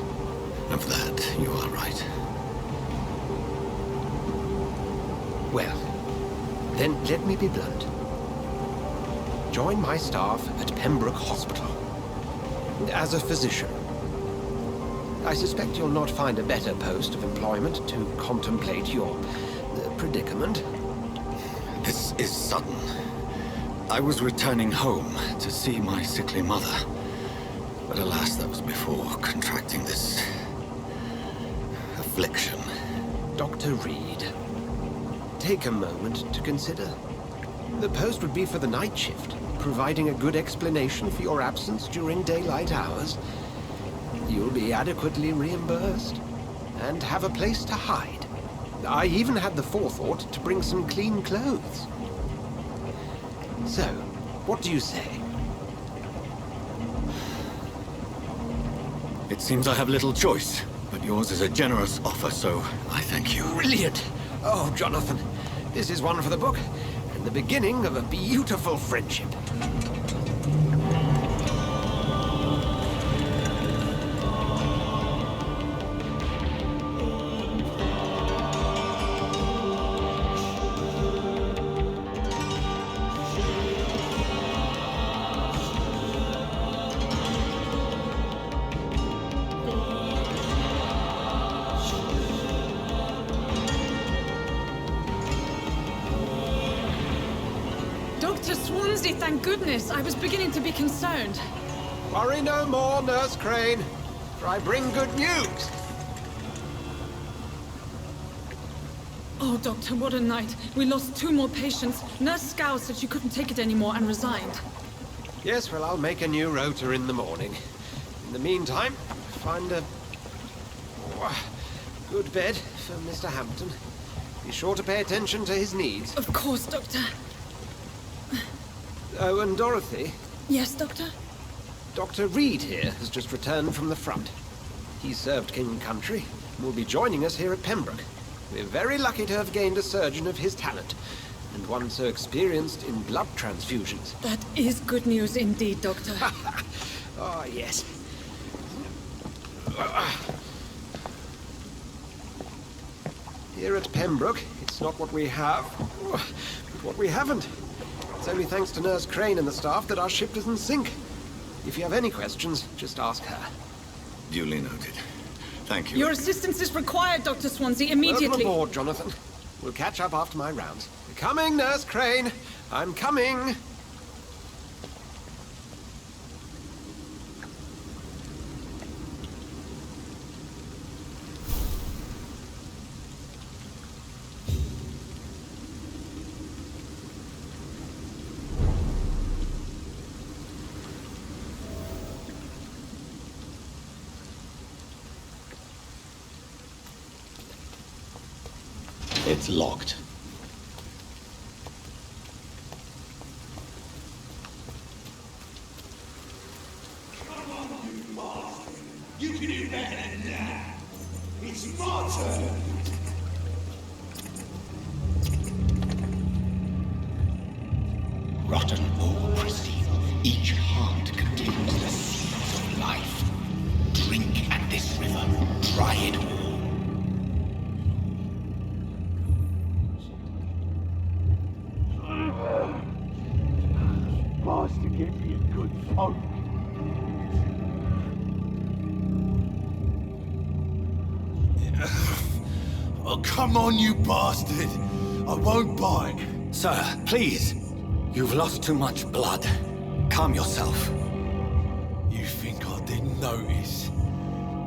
Of that, you are right. Well, then let me be blunt. Join my staff at Pembroke Hospital. As a physician. I suspect you'll not find a better post of employment to contemplate your predicament. This is sudden. I was returning home to see my sickly mother. But alas, that was before contracting this... affliction. Dr. Reid, take a moment to consider. The post would be for the night shift, providing a good explanation for your absence during daylight hours. You'll be adequately reimbursed, and have a place to hide. I even had the forethought to bring some clean clothes. So, what do you say? It seems I have little choice, but yours is a generous offer, so I thank you. Brilliant! Oh, Jonathan, this is one for the book, and the beginning of a beautiful friendship. Dr. Swansea, thank goodness. I was beginning to be concerned. Worry no more, Nurse Crane, for I bring good news. Oh, Doctor, what a night. We lost 2 more patients. Nurse Skals said she couldn't take it anymore and resigned. Yes, well, I'll make a new rota in the morning. In the meantime, find a good bed for Mr. Hampton. Be sure to pay attention to his needs. Of course, Doctor. Oh, and Dorothy? Yes, Doctor? Dr. Reid here has just returned from the front. He served King and Country and will be joining us here at Pembroke. We're very lucky to have gained a surgeon of his talent, and one so experienced in blood transfusions. That is good news indeed, Doctor. Oh, yes. Here at Pembroke, it's not what we have, but what we haven't. It's only thanks to Nurse Crane and the staff that our ship doesn't sink. If you have any questions, just ask her. Duly noted. Thank you. Your assistance is required, Dr. Swansea, immediately. Welcome aboard, Jonathan. We'll catch up after my rounds. Coming, Nurse Crane. I'm coming. It's locked. You can do better than that. It's my turn. Rotten ore, Christine. Each heart contains the seeds of life. Drink at this river. Try it all. Master gave me a good phone. Oh, come on, you bastard! I won't bite. Sir, please. You've lost too much blood. Calm yourself. You think I didn't notice?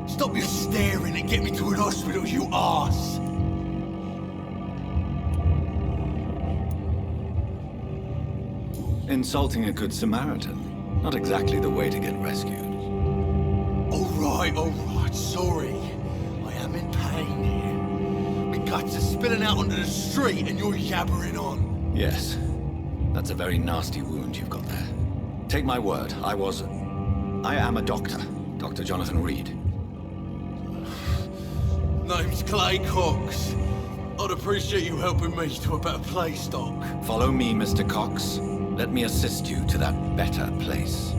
Stop your staring and get me to an hospital, you arse! Insulting a good Samaritan. Not exactly the way to get rescued. Alright, sorry. I am in pain here. My guts are spilling out onto the street and you're yabbering on. Yes. That's a very nasty wound you've got there. Take my word, I am a doctor. Dr. Jonathan Reid. Name's Clay Cox. I'd appreciate you helping me to a better place, Doc. Follow me, Mr. Cox. Let me assist you to that better place.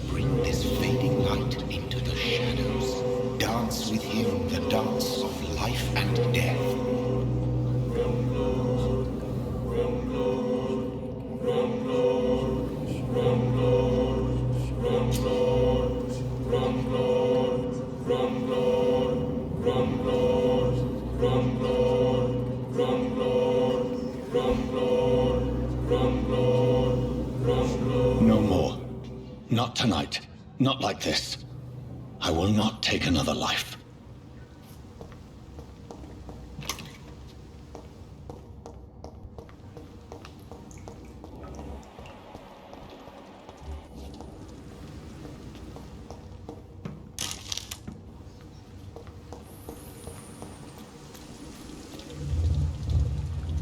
Bring this fading light into the shadows. Dance with him the dance of life and death. No more. Not tonight. Not like this. I will not take another life.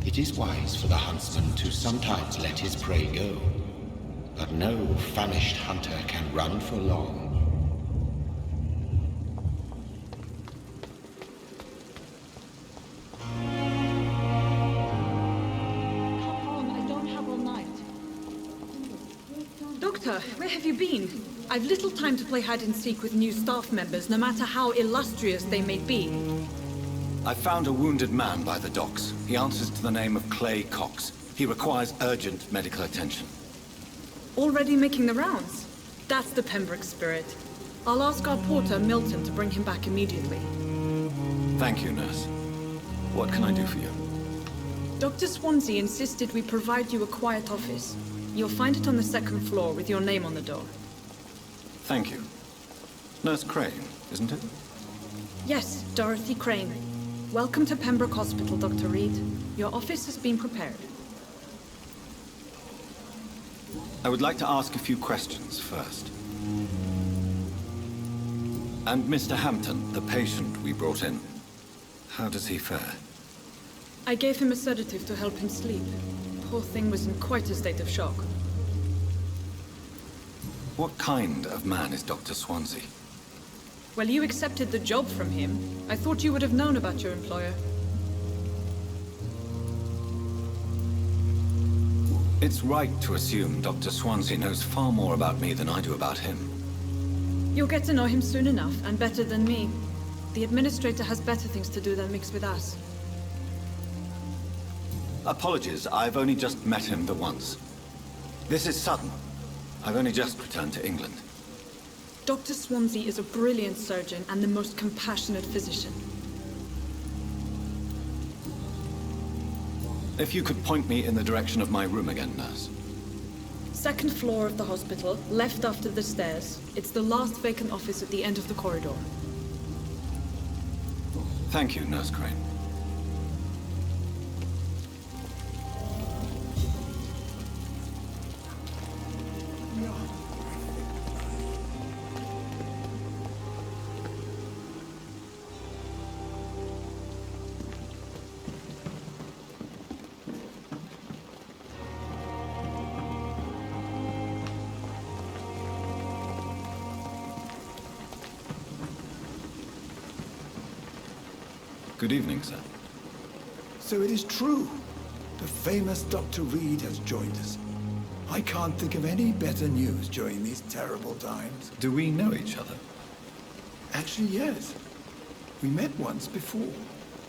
It is wise for the huntsman to sometimes let his prey go. But no famished hunter can run for long. Come on, I don't have all night. Doctor, where have you been? I've little time to play hide and seek with new staff members, no matter how illustrious they may be. I found a wounded man by the docks. He answers to the name of Clay Cox. He requires urgent medical attention. Already making the rounds? That's the Pembroke spirit. I'll ask our porter, Milton, to bring him back immediately. Thank you, nurse. What can I do for you? Dr. Swansea insisted we provide you a quiet office. You'll find it on the second floor with your name on the door. Thank you. Nurse Crane, isn't it? Yes, Dorothy Crane. Welcome to Pembroke Hospital, Dr. Reid. Your office has been prepared. I would like to ask a few questions first. And Mr. Hampton, the patient we brought in, how does he fare? I gave him a sedative to help him sleep. Poor thing was in quite a state of shock. What kind of man is Dr. Swansea? Well, you accepted the job from him. I thought you would have known about your employer. It's right to assume Dr. Swansea knows far more about me than I do about him. You'll get to know him soon enough, and better than me. The administrator has better things to do than mix with us. Apologies, I've only just met him the once. This is sudden. I've only just returned to England. Dr. Swansea is a brilliant surgeon and the most compassionate physician. If you could point me in the direction of my room again, nurse. Second floor of the hospital, left after the stairs. It's the last vacant office at the end of the corridor. Thank you, Nurse Crane. Good evening, sir. So it is true. The famous Dr. Reid has joined us. I can't think of any better news during these terrible times. Do we know each other? Actually, yes. We met once before,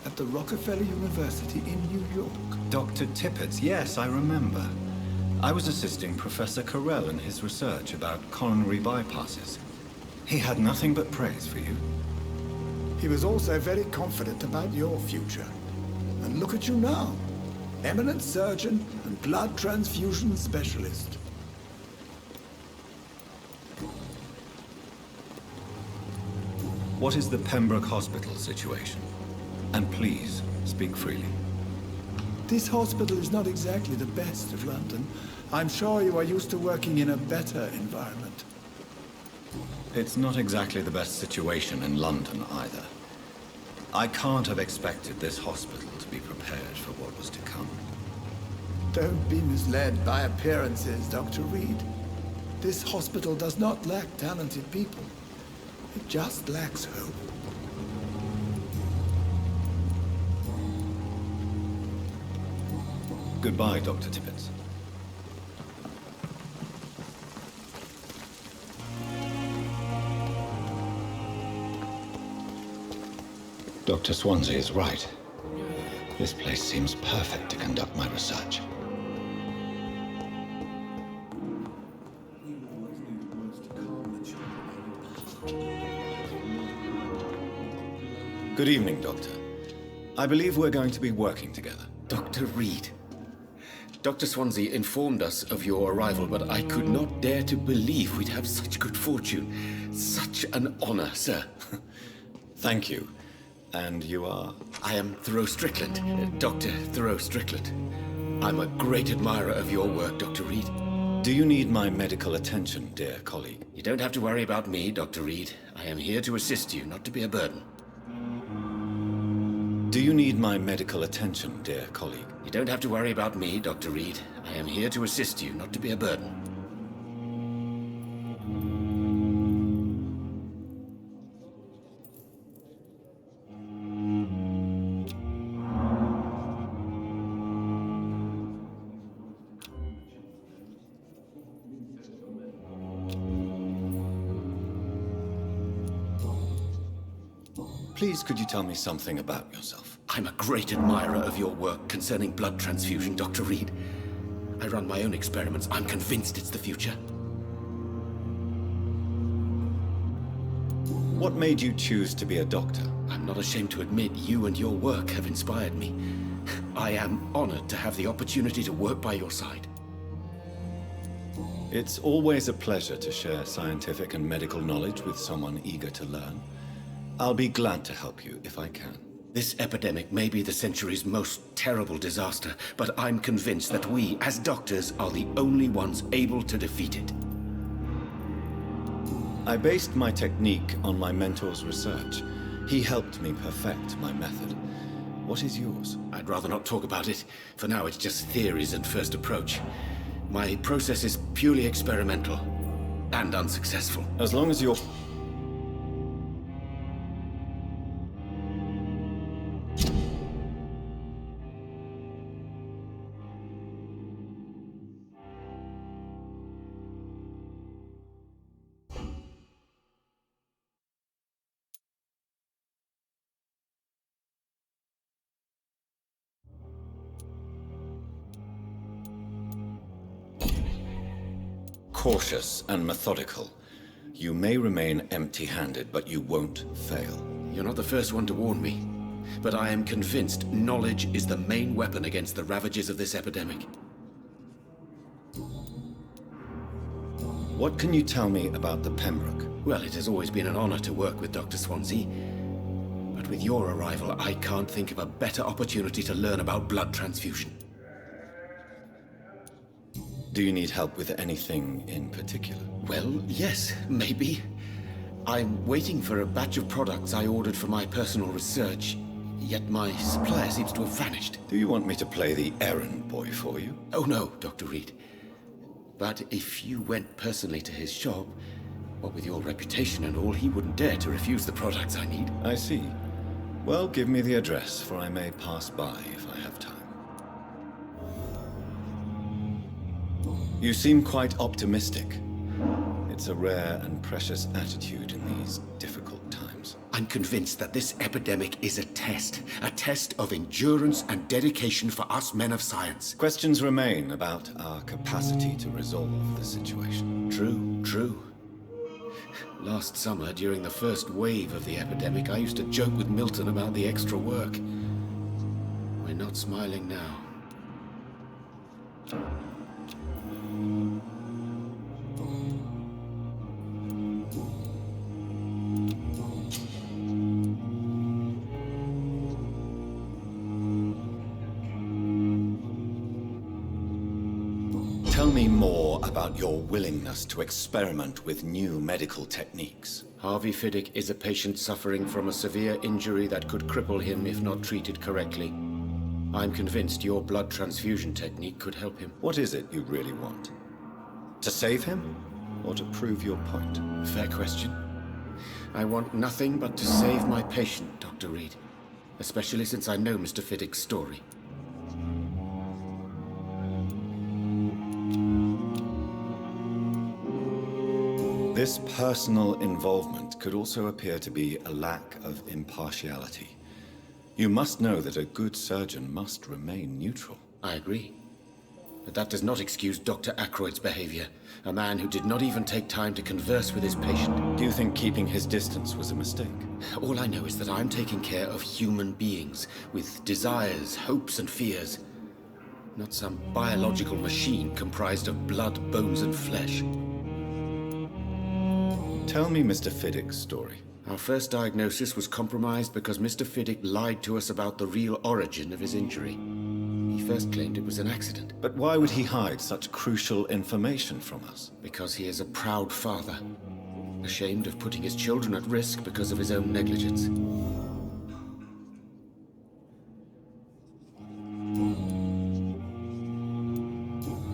at the Rockefeller University in New York. Dr. Tippett, yes, I remember. I was assisting Professor Carell in his research about coronary bypasses. He had nothing but praise for you. He was also very confident about your future. And look at you now. Eminent surgeon and blood transfusion specialist. What is the Pembroke Hospital situation? And please, speak freely. This hospital is not exactly the best of London. I'm sure you are used to working in a better environment. It's not exactly the best situation in London either. I can't have expected this hospital to be prepared for what was to come. Don't be misled by appearances, Dr. Reid. This hospital does not lack talented people. It just lacks hope. Goodbye, Dr. Tippett. Dr. Swansea is right. This place seems perfect to conduct my research. Good evening, Doctor. I believe we're going to be working together. Dr. Reid. Dr. Swansea informed us of your arrival, but I could not dare to believe we'd have such good fortune. Such an honor, sir. Thank you. And you are? I am Thoreau Strickland, Dr. Thoreau Strickland. I'm a great admirer of your work, Dr. Reid. Do you need my medical attention, dear colleague? You don't have to worry about me, Dr. Reid. I am here to assist you, not to be a burden. Do you need my medical attention, dear colleague? You don't have to worry about me, Dr. Reid. I am here to assist you, not to be a burden. Please, could you tell me something about yourself? I'm a great admirer of your work concerning blood transfusion, Dr. Reid. I run my own experiments. I'm convinced it's the future. What made you choose to be a doctor? I'm not ashamed to admit you and your work have inspired me. I am honored to have the opportunity to work by your side. It's always a pleasure to share scientific and medical knowledge with someone eager to learn. I'll be glad to help you if I can. This epidemic may be the century's most terrible disaster, but I'm convinced that we, as doctors, are the only ones able to defeat it. I based my technique on my mentor's research. He helped me perfect my method. What is yours? I'd rather not talk about it. For now, it's just theories and first approach. My process is purely experimental and unsuccessful. As long as you're... cautious and methodical. You may remain empty-handed, but you won't fail. You're not the first one to warn me, but I am convinced knowledge is the main weapon against the ravages of this epidemic. What can you tell me about the Pembroke? Well, it has always been an honor to work with Dr. Swansea. But with your arrival, I can't think of a better opportunity to learn about blood transfusion. Do you need help with anything in particular? Well, yes, maybe. I'm waiting for a batch of products I ordered for my personal research, yet my supplier seems to have vanished. Do you want me to play the errand boy for you? Oh no, Dr. Reid. But if you went personally to his shop, what with your reputation and all, he wouldn't dare to refuse the products I need. I see. Well, give me the address, for I may pass by if I have time. You seem quite optimistic. It's a rare and precious attitude in these difficult times. I'm convinced that this epidemic is a test of endurance and dedication for us men of science. Questions remain about our capacity to resolve the situation. True. Last summer, during the first wave of the epidemic, I used to joke with Milton about the extra work. We're not smiling now. Tell me more about your willingness to experiment with new medical techniques. Harvey Fiddick is a patient suffering from a severe injury that could cripple him if not treated correctly. I'm convinced your blood transfusion technique could help him. What is it you really want? To save him, or to prove your point? Fair question. I want nothing but to save my patient, Dr. Reid. Especially since I know Mr. Fiddick's story. This personal involvement could also appear to be a lack of impartiality. You must know that a good surgeon must remain neutral. I agree. But that does not excuse Dr. Ackroyd's behavior. A man who did not even take time to converse with his patient. Do you think keeping his distance was a mistake? All I know is that I'm taking care of human beings with desires, hopes, and fears. Not some biological machine comprised of blood, bones, and flesh. Tell me Mr. Fiddick's story. Our first diagnosis was compromised because Mr. Fiddick lied to us about the real origin of his injury. He first claimed it was an accident. But why would he hide such crucial information from us? Because he is a proud father, ashamed of putting his children at risk because of his own negligence.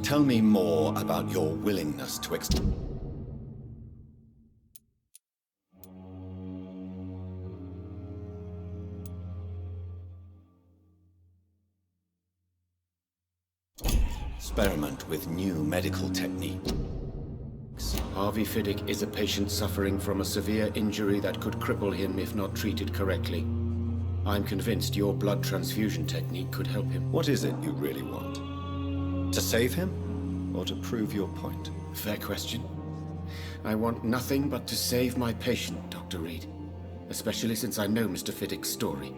Tell me more about your willingness to experiment with new medical techniques. Harvey Fiddick is a patient suffering from a severe injury that could cripple him if not treated correctly. I'm convinced your blood transfusion technique could help him. What is it you really want? To save him, or to prove your point? Fair question. I want nothing but to save my patient, Dr. Reid. Especially since I know Mr. Fiddick's story.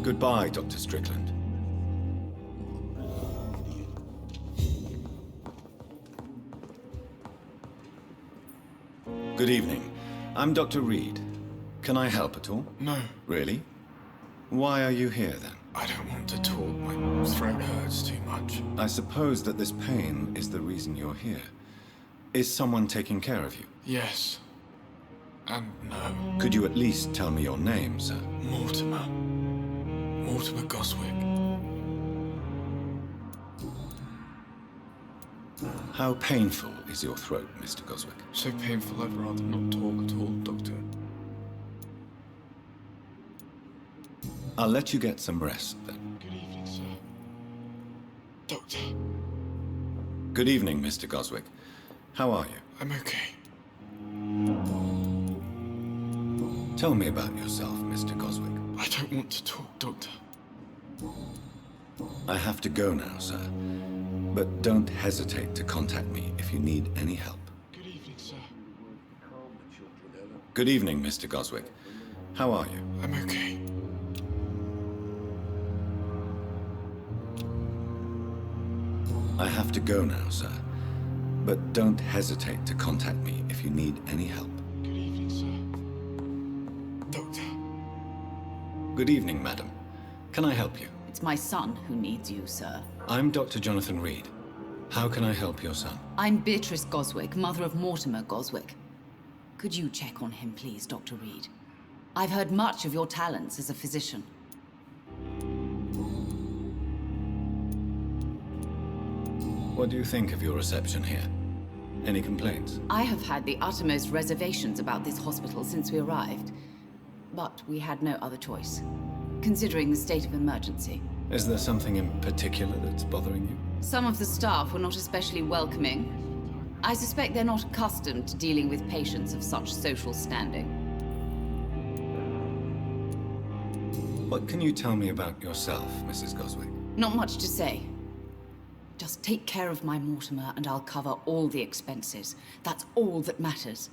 Goodbye, Dr. Strickland. Good evening. I'm Dr. Reid. Can I help at all? No. Really? Why are you here, then? I don't want to talk. My throat hurts too much. I suppose that this pain is the reason you're here. Is someone taking care of you? Yes. And no. Could you at least tell me your name, sir? Mortimer. Mortimer Goswick. How painful is your throat, Mr. Goswick? So painful I'd rather not talk at all, Doctor. I'll let you get some rest, then. Good evening, sir. Doctor. Good evening, Mr. Goswick. How are you? I'm okay. Tell me about yourself, Mr. Goswick. I don't want to talk, Doctor. I have to go now, sir. But don't hesitate to contact me if you need any help. Good evening, sir. Good evening, Mr. Goswick. How are you? I'm okay. I have to go now, sir. But don't hesitate to contact me if you need any help. Good evening, sir. Doctor. Good evening, madam. Can I help you? It's my son who needs you, sir. I'm Dr. Jonathan Reid. How can I help your son? I'm Beatrice Goswick, mother of Mortimer Goswick. Could you check on him, please, Dr. Reid? I've heard much of your talents as a physician. What do you think of your reception here? Any complaints? I have had the uttermost reservations about this hospital since we arrived. But we had no other choice, considering the state of emergency. Is there something in particular that's bothering you? Some of the staff were not especially welcoming. I suspect they're not accustomed to dealing with patients of such social standing. What can you tell me about yourself, Mrs. Goswick? Not much to say. Just take care of my Mortimer and I'll cover all the expenses. That's all that matters.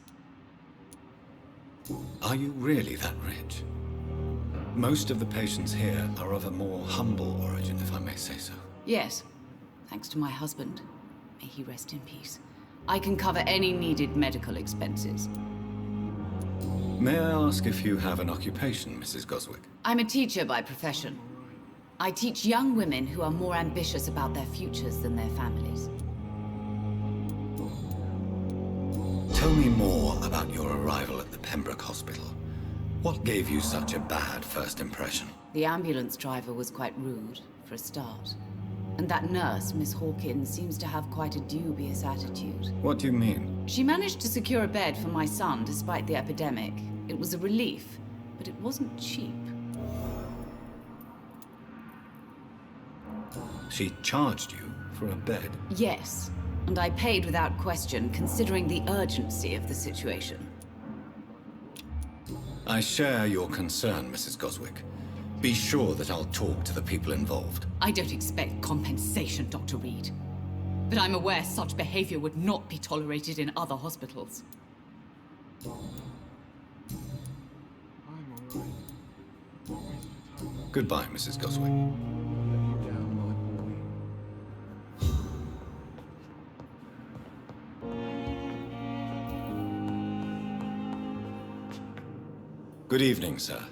Are you really that rich? Most of the patients here are of a more humble origin, if I may say so. Yes, thanks to my husband. May he rest in peace. I can cover any needed medical expenses. May I ask if you have an occupation, Mrs. Goswick? I'm a teacher by profession. I teach young women who are more ambitious about their futures than their families. Tell me more about your arrival at the Pembroke Hospital. What gave you such a bad first impression? The ambulance driver was quite rude, for a start. And that nurse, Miss Hawkins, seems to have quite a dubious attitude. What do you mean? She managed to secure a bed for my son despite the epidemic. It was a relief, but it wasn't cheap. She charged you for a bed? Yes, and I paid without question, considering the urgency of the situation. I share your concern, Mrs. Goswick. Be sure that I'll talk to the people involved. I don't expect compensation, Dr. Reid. But I'm aware such behavior would not be tolerated in other hospitals. Goodbye, Mrs. Goswick. Good evening, sir.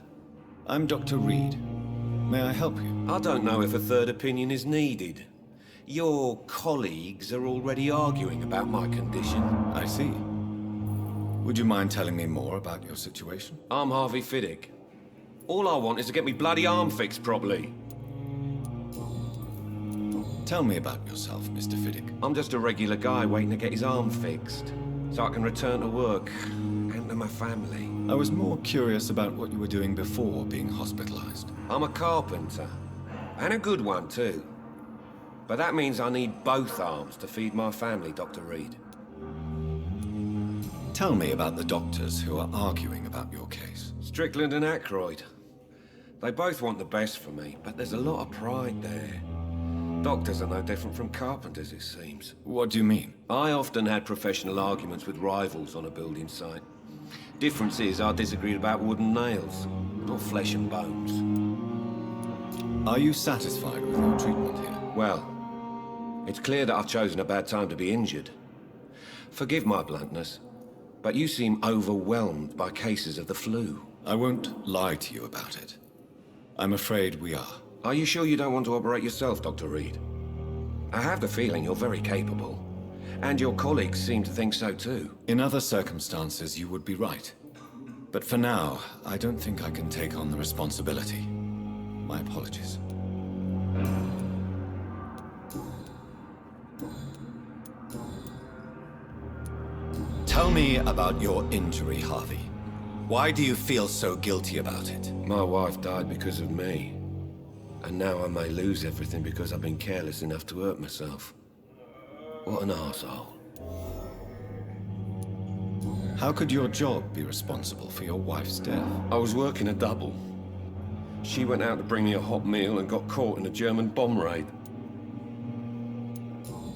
I'm Dr. Reid. May I help you? I don't know if a third opinion is needed. Your colleagues are already arguing about my condition. I see. Would you mind telling me more about your situation? I'm Harvey Fiddick. All I want is to get me bloody arm fixed properly. Tell me about yourself, Mr. Fiddick. I'm just a regular guy waiting to get his arm fixed, so I can return to work and to my family. I was more curious about what you were doing before being hospitalized. I'm a carpenter, and a good one too. But that means I need both arms to feed my family, Dr. Reid. Tell me about the doctors who are arguing about your case. Strickland and Aykroyd. They both want the best for me, but there's a lot of pride there. Doctors are no different from carpenters, it seems. What do you mean? I often had professional arguments with rivals on a building site. Difference is, I disagreed about wooden nails, not flesh and bones. Are you satisfied with your treatment here? Well, it's clear that I've chosen a bad time to be injured. Forgive my bluntness, but you seem overwhelmed by cases of the flu. I won't lie to you about it. I'm afraid we are. Are you sure you don't want to operate yourself, Dr. Reid? I have the feeling you're very capable. And your colleagues seem to think so too. In other circumstances, you would be right. But for now, I don't think I can take on the responsibility. My apologies. Tell me about your injury, Harvey. Why do you feel so guilty about it? My wife died because of me. And now I may lose everything because I've been careless enough to hurt myself. What an arsehole. How could your job be responsible for your wife's death? I was working a double. She went out to bring me a hot meal and got caught in a German bomb raid.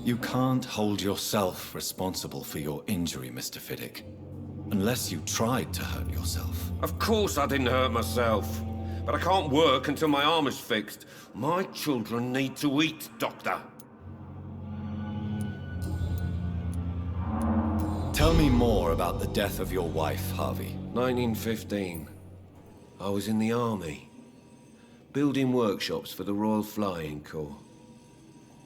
You can't hold yourself responsible for your injury, Mr. Fiddick. Unless you tried to hurt yourself. Of course I didn't hurt myself. But I can't work until my arm is fixed. My children need to eat, Doctor. Tell me more about the death of your wife, Harvey. 1915. I was in the army. Building workshops for the Royal Flying Corps.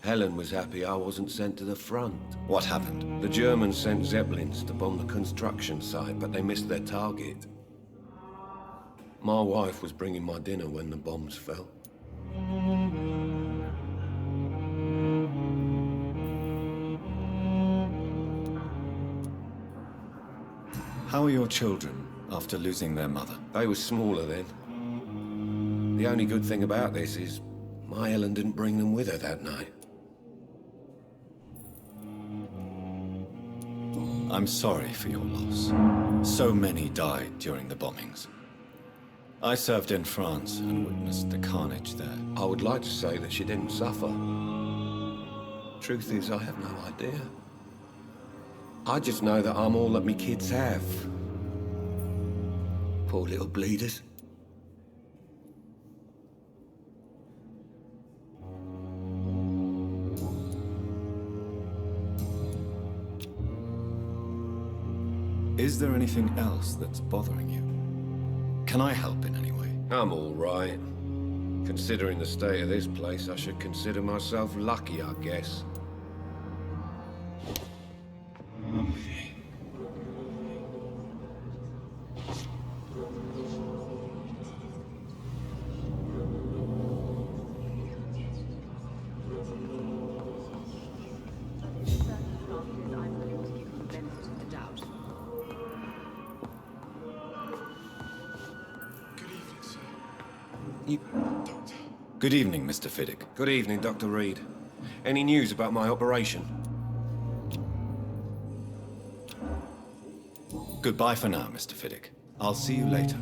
Helen was happy I wasn't sent to the front. What happened? The Germans sent Zeppelins to bomb the construction site, but they missed their target. My wife was bringing my dinner when the bombs fell. How are your children after losing their mother? They were smaller then. The only good thing about this is my Helen didn't bring them with her that night. I'm sorry for your loss. So many died during the bombings. I served in France and witnessed the carnage there. I would like to say that she didn't suffer. Truth is, I have no idea. I just know that I'm all that me kids have. Poor little bleeders. Is there anything else that's bothering you? Can I help in any way? I'm all right. Considering the state of this place, I should consider myself lucky, I guess. Good evening, Mr. Fiddick. Good evening, Dr. Reid. Any news about my operation? Goodbye for now, Mr. Fiddick. I'll see you later.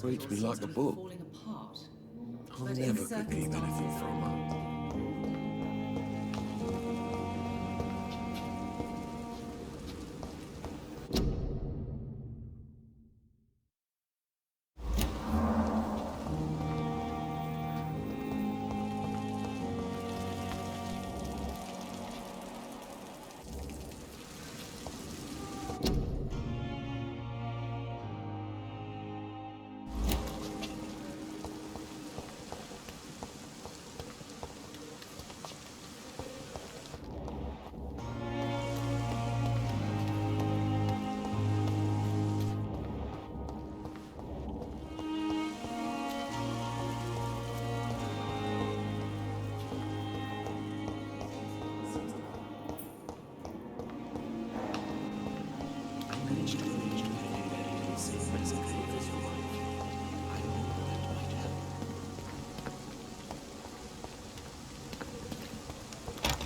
Reads me like a book. I never could keep anything from her.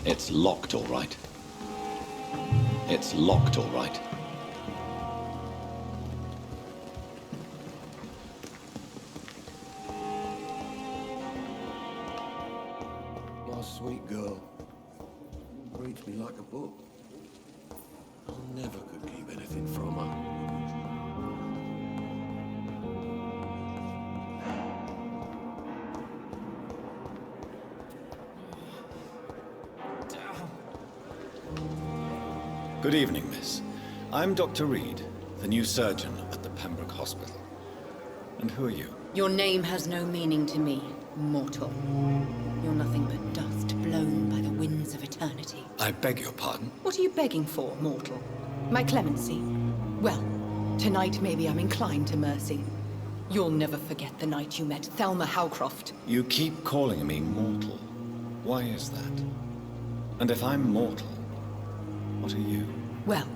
It's locked, all right. It's locked, all right. My sweet girl. Reads me like a book. I never could keep anything from her. Good evening, miss. I'm Dr. Reid, the new surgeon at the Pembroke Hospital. And who are you? Your name has no meaning to me, mortal. You're nothing but dust blown by the winds of eternity. I beg your pardon? What are you begging for, mortal? My clemency? Well, tonight maybe I'm inclined to mercy. You'll never forget the night you met Thelma Howcroft. You keep calling me mortal. Why is that? And if I'm mortal, what are you? Well,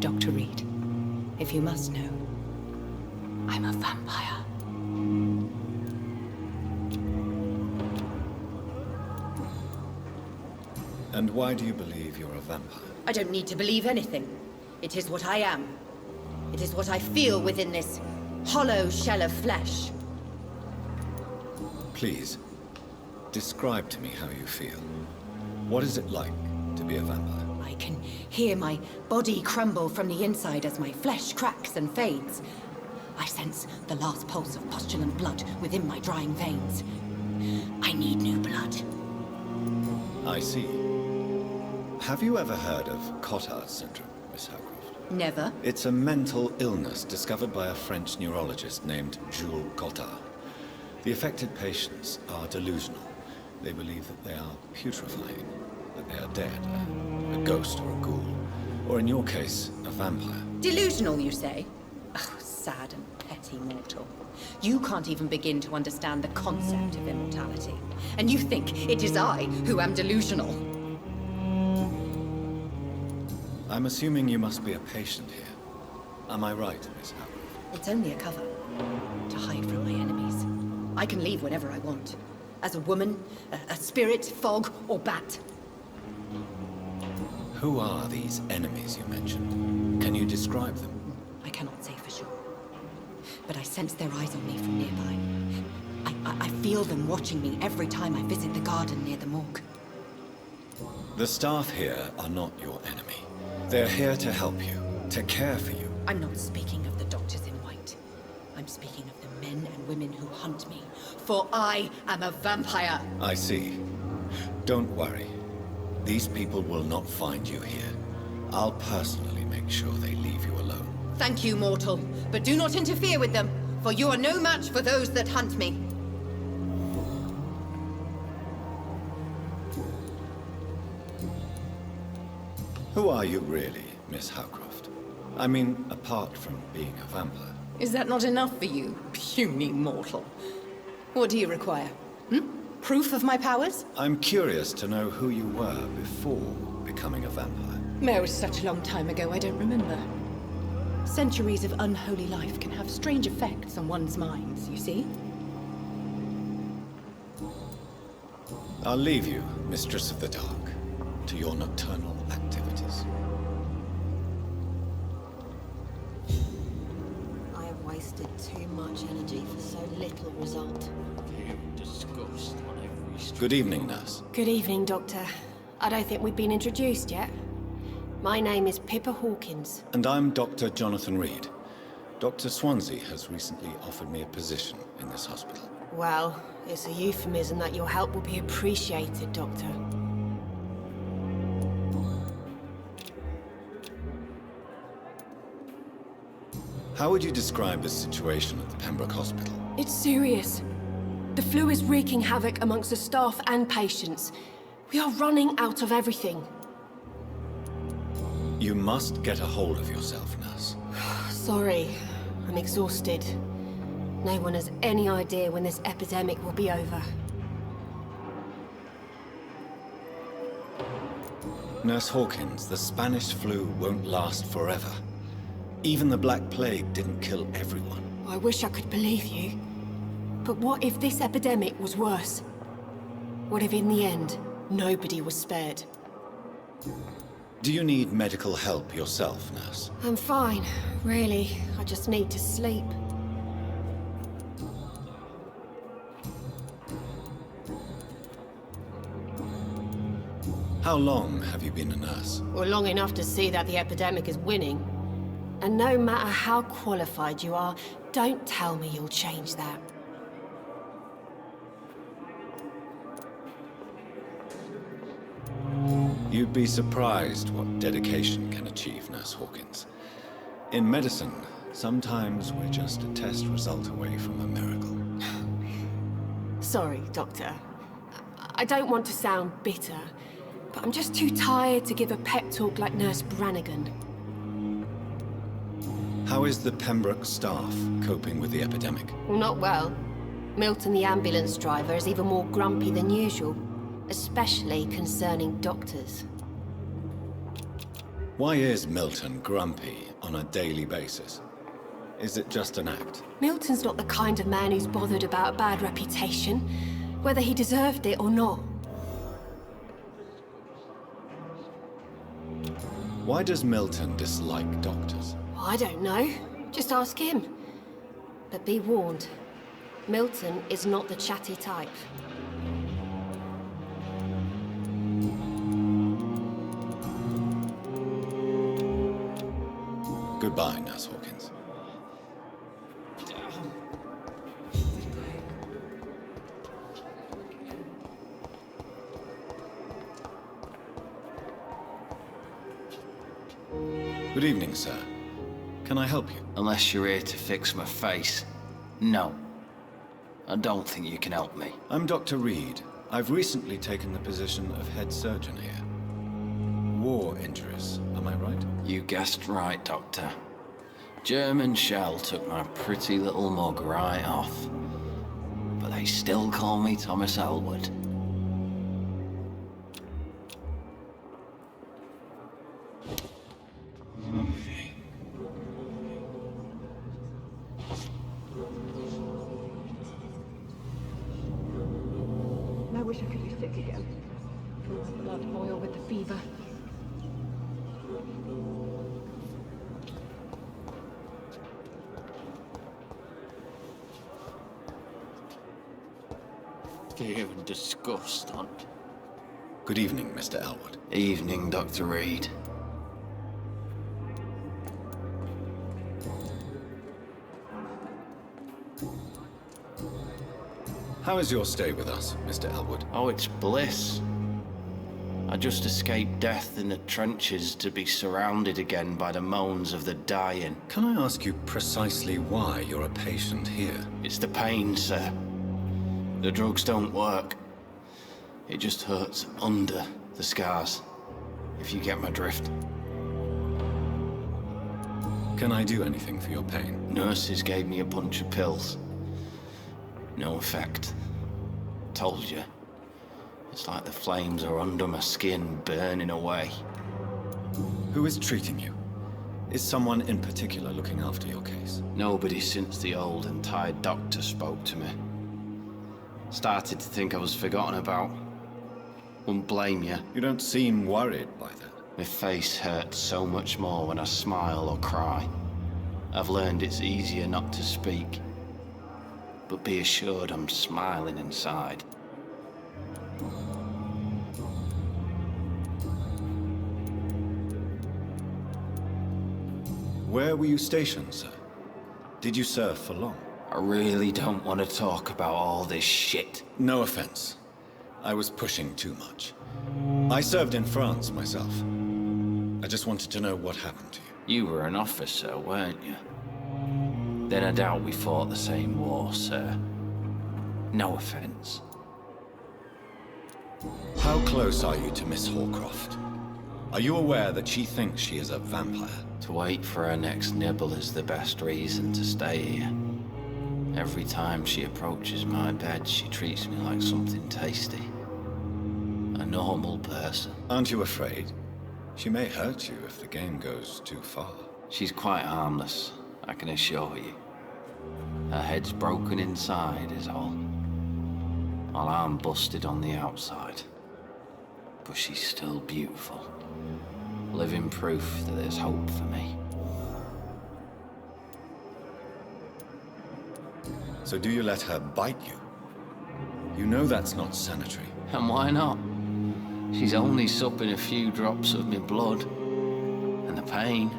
Dr. Reid, if you must know, I'm a vampire. And why do you believe you're a vampire? I don't need to believe anything. It is what I am. It is what I feel within this hollow shell of flesh. Please, describe to me how you feel. What is it like to be a vampire? I can hear my body crumble from the inside as my flesh cracks and fades. I sense the last pulse of postulant blood within my drying veins. I need new blood. I see. Have you ever heard of Cotard syndrome, Miss Howcroft? Never. It's a mental illness discovered by a French neurologist named Jules Cotard. The affected patients are delusional. They believe that they are putrefying, that they are dead, a ghost or a ghoul, or in your case, a vampire. Delusional, you say? Oh, sad and petty mortal. You can't even begin to understand the concept of immortality. And you think it is I who am delusional. I'm assuming you must be a patient here. Am I right, Miss Howcroft? It's only a cover. To hide from my enemies. I can leave whenever I want. As a woman, a spirit, fog, or bat. Who are these enemies you mentioned? Can you describe them? I cannot say for sure. But I sense their eyes on me from nearby. I feel them watching me every time I visit the garden near the morgue. The staff here are not your enemy. They're here to help you, to care for you. I'm not speaking of the doctors in white. I'm speaking of the men and women who hunt me. For I am a vampire. I see. Don't worry. These people will not find you here. I'll personally make sure they leave you alone. Thank you, mortal. But do not interfere with them, for you are no match for those that hunt me. Who are you really, Miss Howcroft? I mean, apart from being a vampire. Is that not enough for you, puny mortal? What do you require? Proof of my powers? I'm curious to know who you were before becoming a vampire. It was such a long time ago, I don't remember. Centuries of unholy life can have strange effects on one's minds, you see? I'll leave you, Mistress of the Dark, to your nocturnal activities. I have wasted too much energy for so little result. Good evening, nurse. Good evening, Doctor. I don't think we've been introduced yet. My name is Pippa Hawkins. And I'm Dr. Jonathan Reid. Dr. Swansea has recently offered me a position in this hospital. Well, it's a euphemism that your help will be appreciated, Doctor. How would you describe the situation at the Pembroke Hospital? It's serious. The flu is wreaking havoc amongst the staff and patients. We are running out of everything. You must get a hold of yourself, nurse. Sorry, I'm exhausted. No one has any idea when this epidemic will be over. Nurse Hawkins, the Spanish flu won't last forever. Even the Black Plague didn't kill everyone. I wish I could believe you. But what if this epidemic was worse? What if in the end, nobody was spared? Do you need medical help yourself, nurse? I'm fine, really. I just need to sleep. How long have you been a nurse? Well, long enough to see that the epidemic is winning. And no matter how qualified you are, don't tell me you'll change that. You'd be surprised what dedication can achieve, Nurse Hawkins. In medicine, sometimes we're just a test result away from a miracle. Sorry, Doctor. I don't want to sound bitter, but I'm just too tired to give a pep talk like Nurse Brannigan. How is the Pembroke staff coping with the epidemic? Well, not well. Milton, the ambulance driver, is even more grumpy than usual. Especially concerning doctors. Why is Milton grumpy on a daily basis? Is it just an act? Milton's not the kind of man who's bothered about a bad reputation, whether he deserved it or not. Why does Milton dislike doctors? I don't know. Just ask him. But be warned, Milton is not the chatty type. Goodbye, Nurse Hawkins. Good evening, sir. Can I help you? Unless you're here to fix my face. No. I don't think you can help me. I'm Dr. Reid. I've recently taken the position of head surgeon here. War injuries, am I right? You guessed right, Doctor. German shell took my pretty little mug right off. But they still call me Thomas Elwood. I wish I could be sick again. Feel my blood boil with the fever. Fear and disgust on. Good evening, Mr. Elwood. Evening, Dr. Reid. How is your stay with us, Mr. Elwood? Oh, it's bliss. I just escaped death in the trenches to be surrounded again by the moans of the dying. Can I ask you precisely why you're a patient here? It's the pain, sir. The drugs don't work. It just hurts under the scars, if you get my drift. Can I do anything for your pain? Nurses gave me a bunch of pills. No effect. Told you. It's like the flames are under my skin, burning away. Who is treating you? Is someone in particular looking after your case? Nobody since the old and tired doctor spoke to me. Started to think I was forgotten about. Wouldn't blame you. You don't seem worried by that. My face hurts so much more when I smile or cry. I've learned it's easier not to speak. But be assured I'm smiling inside. Where were you stationed, sir? Did you serve for long? I really don't want to talk about all this shit. No offense. I was pushing too much. I served in France myself. I just wanted to know what happened to you. You were an officer, weren't you? Then I doubt we fought the same war, sir. No offense. How close are you to Miss Horcroft? Are you aware that she thinks she is a vampire? To wait for her next nibble is the best reason to stay here. Every time she approaches my bed, she treats me like something tasty. A normal person. Aren't you afraid? She may hurt you if the game goes too far. She's quite harmless, I can assure you. Her head's broken inside is all. While I'm busted on the outside. But she's still beautiful. Living proof that there's hope for me. So do you let her bite you? You know that's not sanitary. And why not? She's only supping a few drops of my blood. And the pain,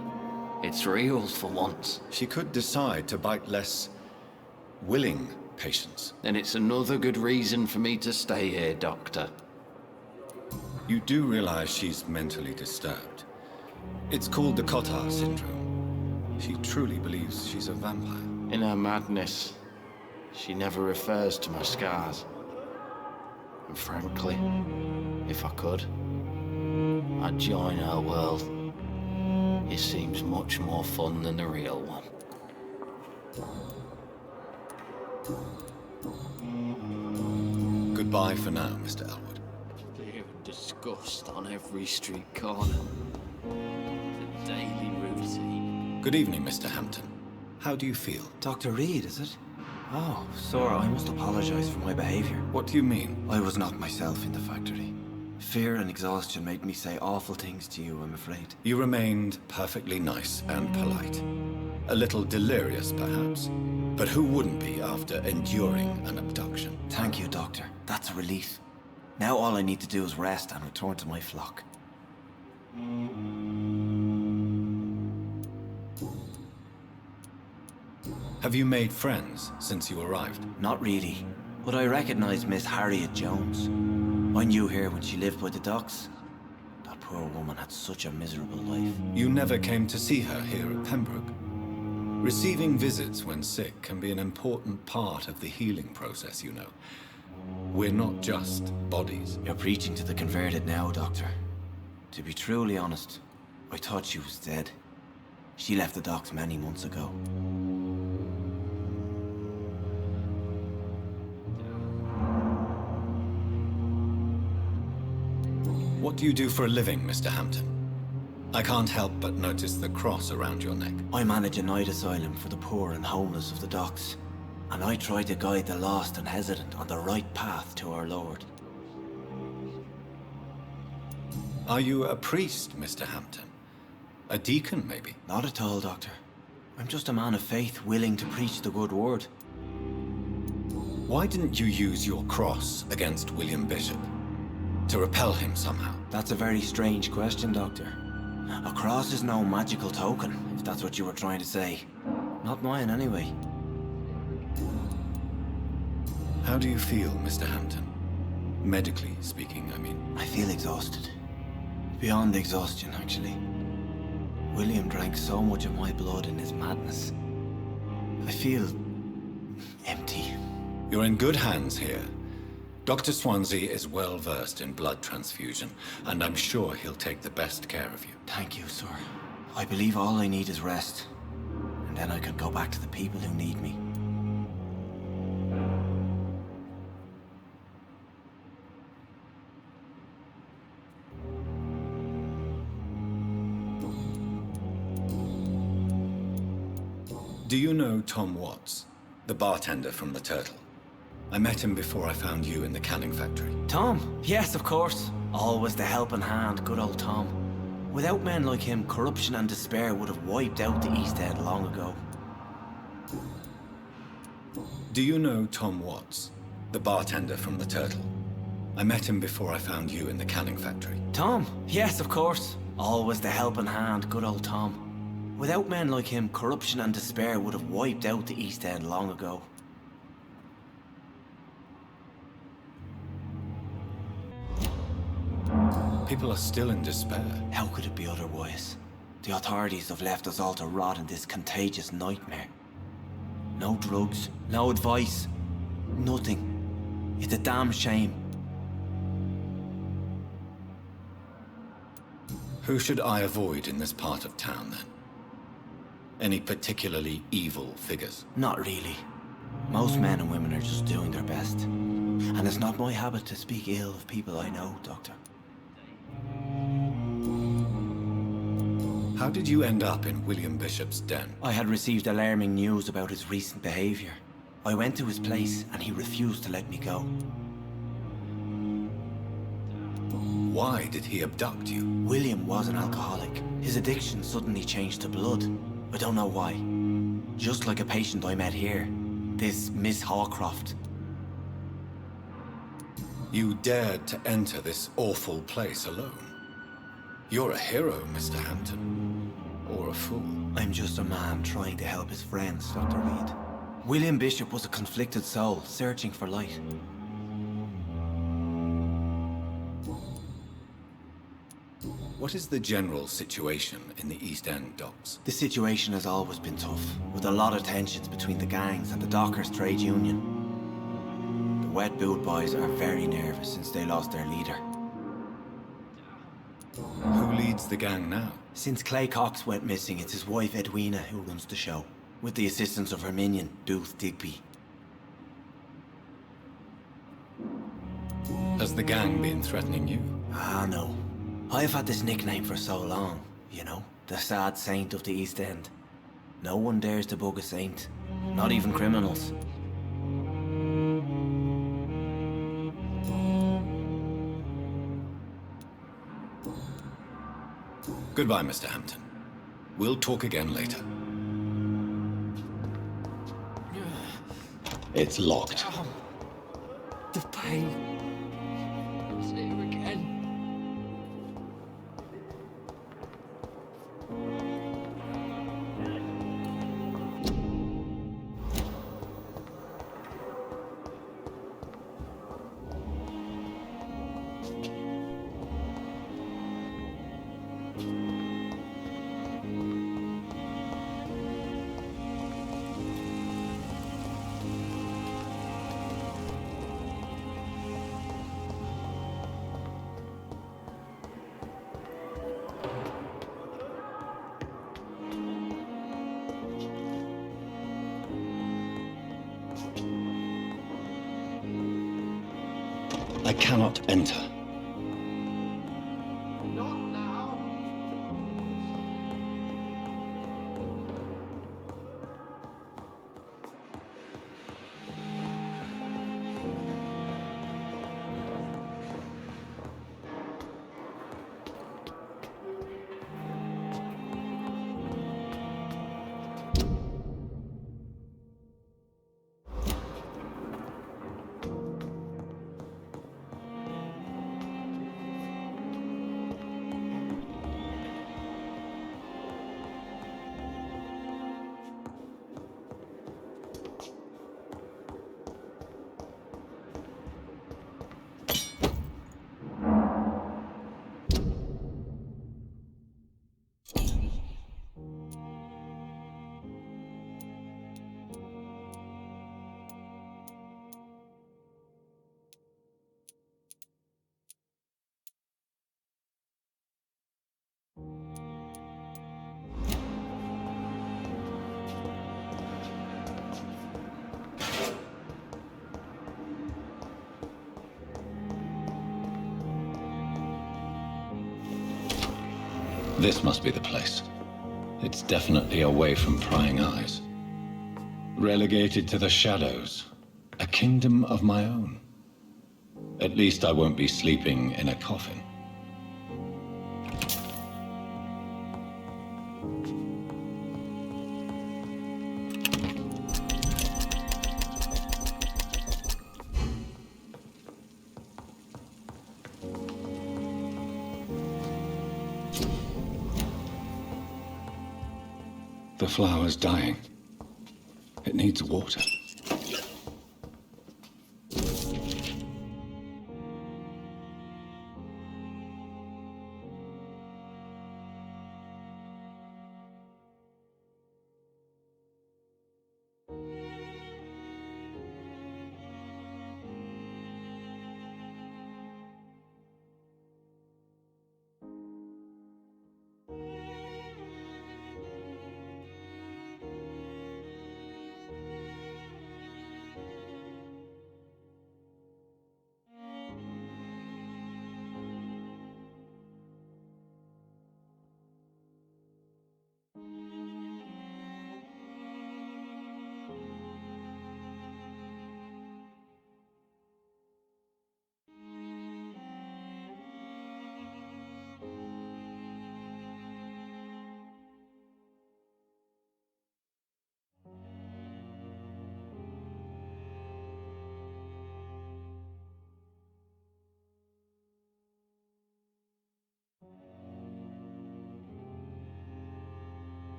it's real for once. She could decide to bite less willing patients. Then it's another good reason for me to stay here, Doctor. You do realize she's mentally disturbed. It's called the Cotard syndrome. She truly believes she's a vampire. In her madness, she never refers to my scars. And frankly, if I could, I'd join her world. It seems much more fun than the real one. Goodbye for now, Mr. Elwood. Fear and disgust on every street corner. The daily routine. Good evening, Mr. Hampton. How do you feel? Dr. Reid, is it? Oh, Sora, I must apologize for my behavior. What do you mean? I was not myself in the factory. Fear and exhaustion made me say awful things to you, I'm afraid. You remained perfectly nice and polite. A little delirious, perhaps. But who wouldn't be after enduring an abduction? Thank you, Doctor. That's a relief. Now all I need to do is rest and return to my flock. Have you made friends since you arrived? Not really, but I recognize Miss Harriet Jones. I knew her when she lived by the docks. That poor woman had such a miserable life. You never came to see her here at Pembroke? Receiving visits when sick can be an important part of the healing process, you know. We're not just bodies. You're preaching to the converted now, Doctor. To be truly honest, I thought she was dead. She left the docks many months ago. What do you do for a living, Mr. Hampton? I can't help but notice the cross around your neck. I manage a night asylum for the poor and homeless of the docks. And I try to guide the lost and hesitant on the right path to our Lord. Are you a priest, Mr. Hampton? A deacon, maybe? Not at all, Doctor. I'm just a man of faith willing to preach the good word. Why didn't you use your cross against William Bishop? To repel him somehow? That's a very strange question, Doctor. A cross is no magical token, if that's what you were trying to say. Not mine, anyway. How do you feel, Mr. Hampton? Medically speaking, I mean. I feel exhausted. Beyond exhaustion, actually. William drank so much of my blood in his madness. I feel empty. You're in good hands here. Dr. Swansea is well versed in blood transfusion, and I'm sure he'll take the best care of you. Thank you, sir. I believe all I need is rest. And then I can go back to the people who need me. Do you know Tom Watts, the bartender from the Turtle? I met him before I found you in the canning factory. Tom? Yes, of course. Always the helping hand, good old Tom. Without men like him, corruption and despair would have wiped out the East End long ago. Do you know Tom Watts, the bartender from the Turtle? I met him before I found you in the canning factory. Tom? Yes, of course. Always the helping hand, good old Tom. Without men like him, corruption and despair would have wiped out the East End long ago. People are still in despair. How could it be otherwise? The authorities have left us all to rot in this contagious nightmare. No drugs, no advice, nothing. It's a damn shame. Who should I avoid in this part of town, then? Any particularly evil figures? Not really. Most men and women are just doing their best. And it's not my habit to speak ill of people I know, Doctor. How did you end up in William Bishop's den? I had received alarming news about his recent behavior. I went to his place and he refused to let me go. Why did he abduct you? William was an alcoholic. His addiction suddenly changed to blood. I don't know why. Just like a patient I met here. This Miss Hawcroft. You dared to enter this awful place alone. You're a hero, Mr. Hampton. Or a fool. I'm just a man trying to help his friends, Dr. Reid. William Bishop was a conflicted soul, searching for light. What is the general situation in the East End docks? The situation has always been tough, with a lot of tensions between the gangs and the dockers' trade union. The wet boot boys are very nervous since they lost their leader. Who leads the gang now? Since Clay Cox went missing, it's his wife Edwina who runs the show, with the assistance of her minion, Dooth Digby. Has the gang been threatening you? Ah, no. I've had this nickname for so long, you know, the sad saint of the East End. No one dares to bug a saint, not even criminals. Goodbye, Mr. Hampton. We'll talk again later. It's locked. The pain. It's here again. I cannot enter. Not now. This must be the place. It's definitely away from prying eyes. Relegated to the shadows. A kingdom of my own. At least I won't be sleeping in a coffin. The flower's dying. It needs water.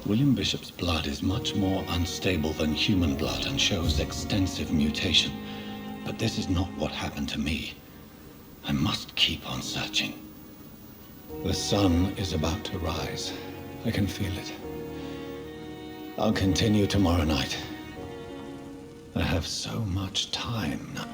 William Bishop's blood is much more unstable than human blood and shows extensive mutation. But this is not what happened to me. I must keep on searching. The sun is about to rise. I can feel it. I'll continue tomorrow night. I have so much time now.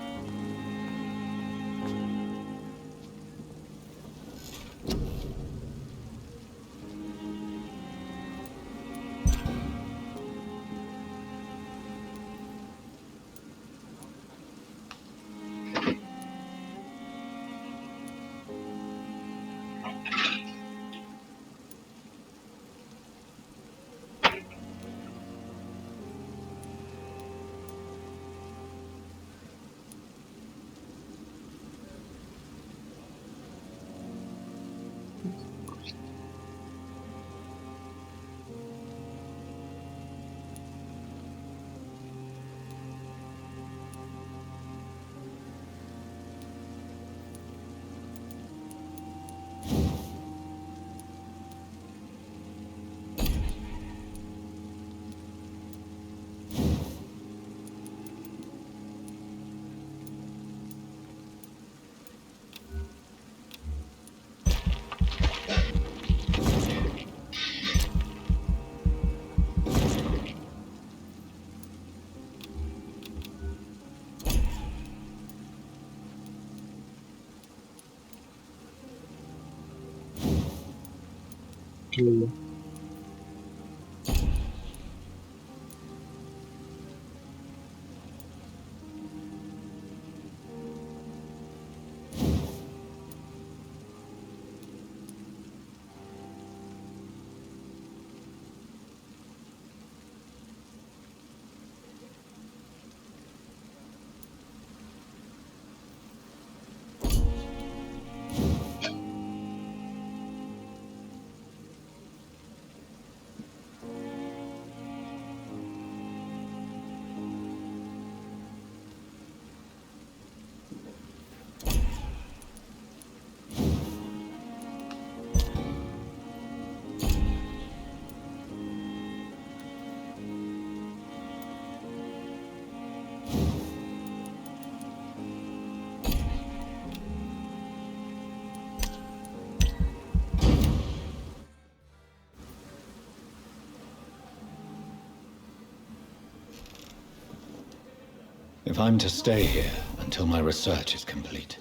If I'm to stay here until my research is complete,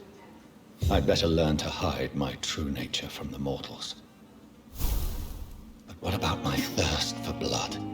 I'd better learn to hide my true nature from the mortals. But what about my thirst for blood?